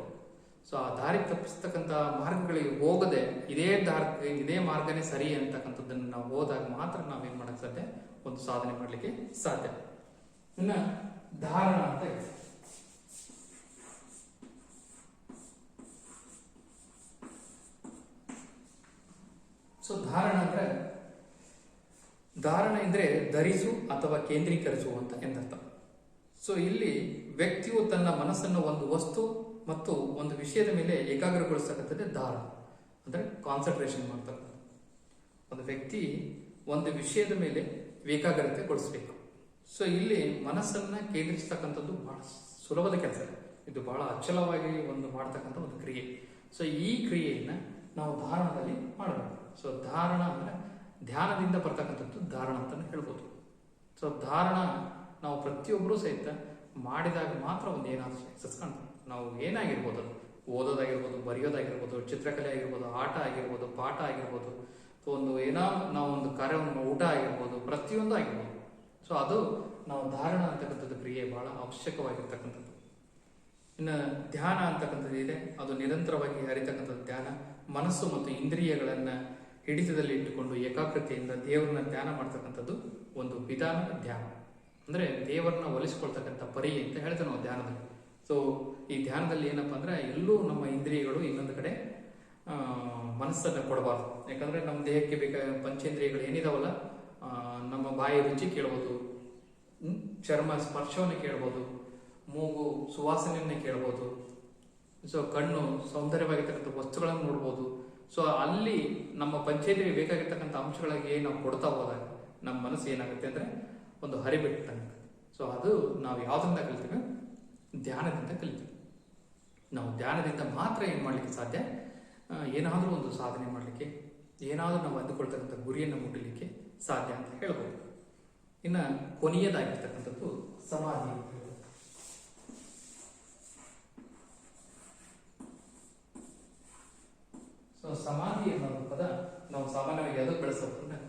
ಸೊ ಆ ದಾರಿ ತಪ್ಪಿಸ್ತಕ್ಕಂಥ ಮಾರ್ಗಗಳಿಗೆ ಹೋಗದೆ ಇದೇ ಮಾರ್ಗನೇ ಸರಿ ಅಂತಕ್ಕಂಥದ್ದನ್ನು ನಾವು ಹೋದಾಗ ಮಾತ್ರ ನಾವೇನು ಮಾಡಕ್ಕೆ ಸಾಧ್ಯ, ಒಂದು ಸಾಧನೆ ಮಾಡಲಿಕ್ಕೆ ಸಾಧ್ಯ. ಇನ್ನು ಧಾರಣ ಅಂತ ಇದೆ. ಸೊ ಧಾರಣ ಅಂದ್ರೆ ಧರಿಸು ಅಥವಾ ಕೇಂದ್ರೀಕರಿಸು ಅಂತ ಎಂದರ್ಥ. ಸೊ ಇಲ್ಲಿ ವ್ಯಕ್ತಿಯು ತನ್ನ ಮನಸ್ಸನ್ನು ಒಂದು ವಸ್ತು ಮತ್ತು ಒಂದು ವಿಷಯದ ಮೇಲೆ ಏಕಾಗ್ರಗೊಳಿಸ್ತಕ್ಕಂಥದ್ದೇ ಧಾರಣ, ಅಂದ್ರೆ ಕಾನ್ಸಂಟ್ರೇಷನ್ ಮಾಡ್ತಕ್ಕಂಥ. ಒಂದು ವ್ಯಕ್ತಿ ಒಂದು ವಿಷಯದ ಮೇಲೆ ಏಕಾಗ್ರತೆಗೊಳಿಸ್ಬೇಕು. ಸೊ ಇಲ್ಲಿ ಮನಸ್ಸನ್ನ ಕೇಂದ್ರಿಸ್ತಕ್ಕಂಥದ್ದು ಬಹಳ ಸುಲಭದ ಕೆಲಸ, ಇದು ಬಹಳ ಅಚಲವಾಗಿ ಒಂದು ಮಾಡ್ತಕ್ಕಂಥ ಒಂದು ಕ್ರಿಯೆ. ಸೊ ಈ ಕ್ರಿಯೆಯನ್ನ ನಾವು ಧಾರಣದಲ್ಲಿ ಮಾಡಬೇಕು. ಸೊ ಧಾರಣ ಅಂದ್ರೆ ಧ್ಯಾನದಿಂದ ಬರ್ತಕ್ಕಂಥದ್ದು ಧಾರಣ ಅಂತಾನೆ ಹೇಳ್ಬೋದು. ಸೊ ಧಾರಣ ನಾವು ಪ್ರತಿಯೊಬ್ಬರೂ ಸಹಿತ ಮಾಡಿದಾಗ ಮಾತ್ರ ಒಂದು ಏನಾದರೂ ಸಕ್ಸಸ್ ಕಾಣ್ತೀವಿ. ನಾವು ಏನಾಗಿರ್ಬೋದು, ಅದು ಓದೋದಾಗಿರ್ಬೋದು, ಬರೆಯೋದಾಗಿರ್ಬೋದು, ಚಿತ್ರಕಲೆ ಆಗಿರ್ಬೋದು, ಆಟ ಆಗಿರ್ಬೋದು, ಪಾಠ ಆಗಿರ್ಬೋದು, ಒಂದು ನಾವು ಒಂದು ಕಾರ್ಯವನ್ನು ಊಟ ಆಗಿರ್ಬೋದು, ಪ್ರತಿಯೊಂದು ಆಗಿರ್ಬೋದು. ಸೊ ಅದು ನಾವು ಧಾರಣ ಅಂತಕ್ಕಂಥದ್ದು ಕ್ರಿಯೆ ಬಹಳ ಅವಶ್ಯಕವಾಗಿರ್ತಕ್ಕಂಥದ್ದು. ಇನ್ನು ಧ್ಯಾನ ಅಂತಕ್ಕಂಥದ್ದು ಇದೆ, ಅದು ನಿರಂತರವಾಗಿ ಹರಿತಕ್ಕಂಥದ್ದು ಧ್ಯಾನ. ಮನಸ್ಸು ಮತ್ತು ಇಂದ್ರಿಯಗಳನ್ನ ಹಿಡಿತದಲ್ಲಿ ಇಟ್ಟುಕೊಂಡು ಏಕಾಗ್ರತೆಯಿಂದ ದೇವರನ್ನ ಧ್ಯಾನ ಮಾಡ್ತಕ್ಕಂಥದ್ದು ಒಂದು ವಿಧಾನ ಧ್ಯಾನ. ಅಂದ್ರೆ ದೇವರನ್ನ ಒಲಿಸ್ಕೊಳ್ತಕ್ಕಂಥ ಪರಿ ಅಂತ ಹೇಳ್ತೇವೆ ನಾವು ಧ್ಯಾನದಲ್ಲಿ. ಸೊ ಈ ಧ್ಯಾನದಲ್ಲಿ ಏನಪ್ಪಾ ಅಂದ್ರೆ ಎಲ್ಲೂ ನಮ್ಮ ಇಂದ್ರಿಯಗಳು ಇನ್ನೊಂದು ಕಡೆ ಮನಸ್ಸನ್ನ ಕೊಡಬಾರ್ದು. ಯಾಕಂದ್ರೆ ನಮ್ಮ ದೇಹಕ್ಕೆ ಬೇಕಾದ ಪಂಚೇಂದ್ರಿಯಗಳು ಏನಿದಾವಲ್ಲ, ನಮ್ಮ ಬಾಯಿ ರುಚಿ ಕೇಳ್ಬೋದು, ಚರ್ಮ ಸ್ಪರ್ಶವನ್ನು ಕೇಳ್ಬೋದು, ಮೂಗು ಸುವಾಸನೆಯನ್ನೇ ಕೇಳ್ಬೋದು, ಸೊ ಕಣ್ಣು ಸೌಂದರ್ಯವಾಗಿರ್ತಕ್ಕಂಥ ವಸ್ತುಗಳನ್ನು ನೋಡ್ಬೋದು. ಸೊ ಅಲ್ಲಿ ನಮ್ಮ ಪಂಚೇಂದ್ರಿಯ ಬೇಕಾಗಿರ್ತಕ್ಕಂಥ ಅಂಶಗಳಿಗೆ ನಾವು ಕೊಡ್ತಾ ಹೋದಾಗ ನಮ್ಮ ಮನಸ್ಸು ಏನಾಗುತ್ತೆ ಅಂದ್ರೆ ಒಂದು ಹರಿಬಿಟ್ಟಂಗೆ. ಸೊ ಅದು ನಾವು ಯಾವ್ದ್ರಿಂದ ಕಲಿತೀವಿ, ಧ್ಯಾನದಿಂದ ಕಲಿತೀವಿ. ನಾವು ಧ್ಯಾನದಿಂದ ಮಾತ್ರ ಏನು ಮಾಡ್ಲಿಕ್ಕೆ ಸಾಧ್ಯ, ಏನಾದರೂ ಒಂದು ಸಾಧನೆ ಮಾಡಲಿಕ್ಕೆ, ಏನಾದರೂ ನಾವು ಅಂದುಕೊಳ್ತಕ್ಕಂಥ ಗುರಿಯನ್ನು ಮುಟ್ಟಲಿಕ್ಕೆ ಸಾಧ್ಯ ಅಂತ ಹೇಳ್ಬೋದು. ಇನ್ನು ಕೊನೆಯದಾಗಿರ್ತಕ್ಕಂಥದ್ದು ಸಮಾಧಿ ಅಂತ ಹೇಳ್ಬೋದು. ಸೊ ಸಮಾಧಿ ಅನ್ನೋದು ಪದ ನಾವು ಸಾಮಾನ್ಯವಾಗಿ ಎದುರು ಬೆಳೆಸೋದು ಅಂದ್ರೆ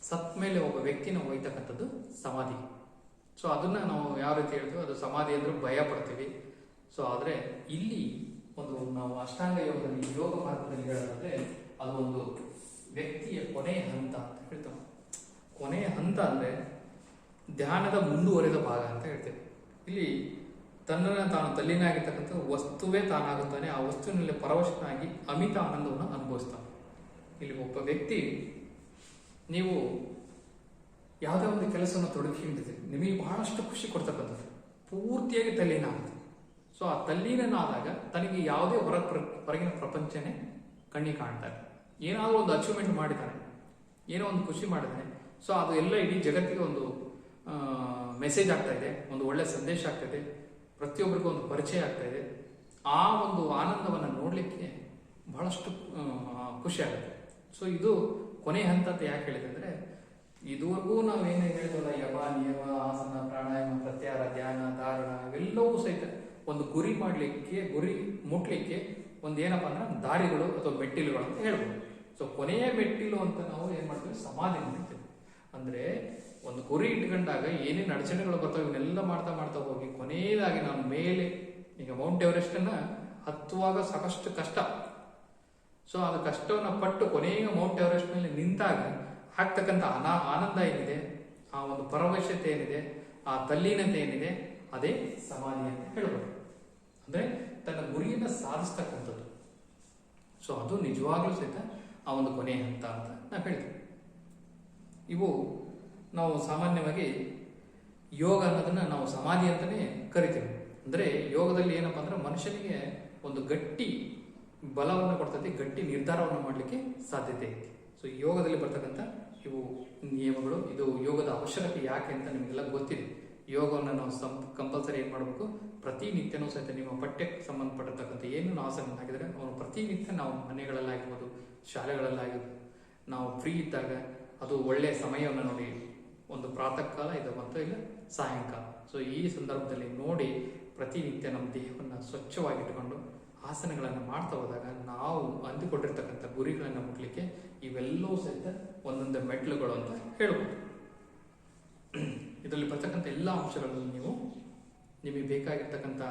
ಸತ್ ಮೇಲೆ ಒಬ್ಬ ವ್ಯಕ್ತಿನ ಒಯ್ತಕ್ಕಂಥದ್ದು ಸಮಾಧಿ. ಸೊ ಅದನ್ನ ನಾವು ಯಾವ ರೀತಿ ಹೇಳ್ತೀವಿ, ಅದು ಸಮಾಧಿ ಅಂದ್ರೆ ಭಯ ಪಡ್ತೀವಿ. ಸೊ ಆದ್ರೆ ಇಲ್ಲಿ ಒಂದು ನಾವು ಅಷ್ಟಾಂಗ ಯೋಗದಲ್ಲಿ ಯೋಗ ಮಾರ್ಗದಲ್ಲಿ ಹೇಳೋದಾದ್ರೆ ಅದು ಒಂದು ವ್ಯಕ್ತಿಯ ಕೊನೆಯ ಹಂತ ಅಂತ ಹೇಳ್ತೇವೆ. ಕೊನೆಯ ಹಂತ ಅಂದ್ರೆ ಧ್ಯಾನದ ಮುಂದುವರೆದ ಭಾಗ ಅಂತ ಹೇಳ್ತೇವೆ. ಇಲ್ಲಿ ತನ್ನನ್ನು ತಾನು ತಲ್ಲೀನಾಗಿರ್ತಕ್ಕಂಥ ವಸ್ತುವೇ ತಾನಾಗುತ್ತಾನೆ, ಆ ವಸ್ತುವಿನಲ್ಲಿ ಪರವಶನಾಗಿ ಅಮಿತ ಆನಂದವನ್ನು ಅನುಭವಿಸ್ತಾನೆ. ಇಲ್ಲಿ ಒಬ್ಬ ವ್ಯಕ್ತಿ, ನೀವು ಯಾವುದೇ ಒಂದು ಕೆಲಸವನ್ನು ತೊಡಗಿಸಿದ್ದೀರಿ, ನಿಮಗೆ ಬಹಳಷ್ಟು ಖುಷಿ ಕೊಡ್ತಕ್ಕಂಥದ್ದು, ಪೂರ್ತಿಯಾಗಿ ತಲ್ಲೀನ ಆಗುತ್ತೆ. ಸೊ ಆ ತಲ್ಲೀನಾದಾಗ ತನಗೆ ಯಾವುದೇ ಹೊರಗಿನ ಪ್ರಪಂಚನೇ ಕಣ್ಣಿಗೆ ಕಾಣ್ತಾರೆ. ಏನಾದರೂ ಒಂದು ಅಚೀವ್ಮೆಂಟ್ ಮಾಡಿದ್ದಾನೆ, ಏನೋ ಒಂದು ಖುಷಿ ಮಾಡಿದ್ದಾನೆ, ಸೊ ಅದು ಎಲ್ಲ ಇಡೀ ಜಗತ್ತಿಗೆ ಒಂದು ಮೆಸೇಜ್ ಆಗ್ತಾ ಇದೆ, ಒಂದು ಒಳ್ಳೆ ಸಂದೇಶ ಆಗ್ತಾ ಇದೆ, ಪ್ರತಿಯೊಬ್ಬರಿಗೂ ಒಂದು ಪರಿಚಯ ಆಗ್ತಾ ಇದೆ. ಆ ಒಂದು ಆನಂದವನ್ನು ನೋಡಲಿಕ್ಕೆ ಬಹಳಷ್ಟು ಖುಷಿ ಆಗುತ್ತೆ. ಸೊ ಇದು ಕೊನೆ ಹಂತ ಅಂತ ಯಾಕೆ ಹೇಳಿದೆ ಅಂದ್ರೆ, ಇದುವರೆಗೂ ನಾವು ಏನೇ ಹೇಳಿದ್ವಲ್ಲ, ಯಮ ನಿಯಮ ಆಸನ ಪ್ರಾಣಾಯಾಮ ಪ್ರತ್ಯಾಹಾರ ಧ್ಯಾನ ಧಾರಣ ಇವೆಲ್ಲವೂ ಸಹಿತ ಒಂದು ಗುರಿ ಮಾಡಲಿಕ್ಕೆ, ಗುರಿ ಮುಟ್ಲಿಕ್ಕೆ ಒಂದು ಏನಪ್ಪಾ ಅಂದ್ರೆ ದಾರಿಗಳು ಅಥವಾ ಮೆಟ್ಟಿಲುಗಳು ಅಂತ ಹೇಳ್ಬೋದು. ಸೊ ಕೊನೆಯ ಮೆಟ್ಟಿಲು ಅಂತ ನಾವು ಏನ್ ಮಾಡ್ತೀವಿ, ಸಮಾಧಿ ಮಾಡ್ತೀವಿ. ಅಂದ್ರೆ ಒಂದು ಗುರಿ ಇಟ್ಕೊಂಡಾಗ ಏನೇನು ಅಡಚಣೆಗಳು ಬರ್ತಾವೆ ಇವನ್ನೆಲ್ಲ ಮಾಡ್ತಾ ಮಾಡ್ತಾ ಹೋಗಿ ಕೊನೆಯದಾಗಿ ನಾನು ಮೇಲೆ, ಈಗ ಮೌಂಟ್ ಎವರೆಸ್ಟ್ ಅನ್ನ ಹತ್ತುವಾಗ ಸಾಕಷ್ಟು ಕಷ್ಟ. ಸೊ ಅದು ಕಷ್ಟವನ್ನ ಪಟ್ಟು ಕೊನೆಯ ಮೌಂಟ್ ಎವರೆಸ್ಟ್ ನಲ್ಲಿ ನಿಂತಾಗ ಆಗ್ತಕ್ಕಂಥ ಆನಂದ ಏನಿದೆ, ಆ ಒಂದು ಪರವಶತೆ ಏನಿದೆ, ಆ ತಲ್ಲೀನತೆ ಏನಿದೆ, ಅದೇ ಸಮಾಧಿ ಅಂತ ಹೇಳ್ಬೋದು. ಅಂದ್ರೆ ತನ್ನ ಗುರಿಯನ್ನ ಸಾಧಿಸ್ತಕ್ಕಂಥದ್ದು. ಸೊ ಅದು ನಿಜವಾಗ್ಲೂ ಸಹಿತ ಆ ಒಂದು ಕೊನೆಯ ಹಂತ ಅಂತ ನಾವು ಹೇಳ್ತೀವಿ. ಇವು ನಾವು ಸಾಮಾನ್ಯವಾಗಿ ಯೋಗ ಅನ್ನೋದನ್ನ ನಾವು ಸಮಾಧಿ ಅಂತಾನೆ ಕರಿತೀವಿ. ಅಂದ್ರೆ ಯೋಗದಲ್ಲಿ ಏನಪ್ಪಾ ಅಂದ್ರೆ ಮನುಷ್ಯನಿಗೆ ಒಂದು ಗಟ್ಟಿ ಬಲವನ್ನು ಕೊಡ್ತೈತಿ, ಗಟ್ಟಿ ನಿರ್ಧಾರವನ್ನು ಮಾಡಲಿಕ್ಕೆ ಸಾಧ್ಯತೆ ಐತಿ. ಸೊ ಯೋಗದಲ್ಲಿ ಬರ್ತಕ್ಕಂಥ ಇವು ನಿಯಮಗಳು, ಇದು ಯೋಗದ ಅವಶ್ಯಕತೆ ಯಾಕೆ ಅಂತ ನಿಮಗೆಲ್ಲ ಗೊತ್ತಿದೆ. ಯೋಗವನ್ನು ನಾವು ಕಂಪಲ್ಸರಿ ಏನು ಮಾಡಬೇಕು, ಪ್ರತಿನಿತ್ಯನೂ ಸಹಿತ ನಿಮ್ಮ ಪಠ್ಯಕ್ಕೆ ಸಂಬಂಧಪಟ್ಟಿರ್ತಕ್ಕಂಥ ಏನು ಆಸನ ಆಗಿದ್ರೆ ಅವನು ಪ್ರತಿನಿತ್ಯ ನಾವು ಮನೆಗಳಲ್ಲಾಗಿರ್ಬೋದು, ಶಾಲೆಗಳಲ್ಲಾಗಿರ್ಬೋದು, ನಾವು ಫ್ರೀ ಇದ್ದಾಗ ಅದು ಒಳ್ಳೆಯ ಸಮಯವನ್ನು ನೋಡಿ, ಒಂದು ಪ್ರಾತಃ ಕಾಲ ಇದು ಮತ್ತು ಇಲ್ಲ ಸಾಯಂಕಾಲ. ಸೊ ಈ ಸಂದರ್ಭದಲ್ಲಿ ನೋಡಿ ಪ್ರತಿನಿತ್ಯ ನಮ್ಮ ದೇಹವನ್ನು ಸ್ವಚ್ಛವಾಗಿಟ್ಟುಕೊಂಡು ಆಸನಗಳನ್ನು ಮಾಡ್ತಾ ಹೋದಾಗ ನಾವು ಅಂದುಕೊಂಡಿರ್ತಕ್ಕಂಥ ಗುರಿಗಳನ್ನು ಮುಟ್ಲಿಕ್ಕೆ ಇವೆಲ್ಲವೂ ಸಹಿತ ಒಂದೊಂದು ಮೆಟ್ಲುಗಳು ಅಂತ ಹೇಳ್ಬೋದು. ಇದರಲ್ಲಿ ಬರ್ತಕ್ಕಂಥ ಎಲ್ಲ ಅಂಶಗಳಲ್ಲಿ ನೀವು ನಿಮಗೆ ಬೇಕಾಗಿರ್ತಕ್ಕಂಥ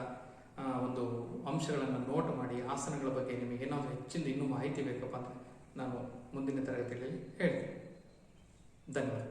ಒಂದು ಅಂಶಗಳನ್ನು ನೋಟ್ ಮಾಡಿ, ಆಸನಗಳ ಬಗ್ಗೆ ನಿಮಗೆ ಏನಾದರೂ ಹೆಚ್ಚಿನ ಇನ್ನೂ ಮಾಹಿತಿ ಬೇಕಪ್ಪ ಅಂತ ನಾನು ಮುಂದಿನ ತರಗತಿಯಲ್ಲಿ ಹೇಳ್ತೀನಿ. ಧನ್ಯವಾದ.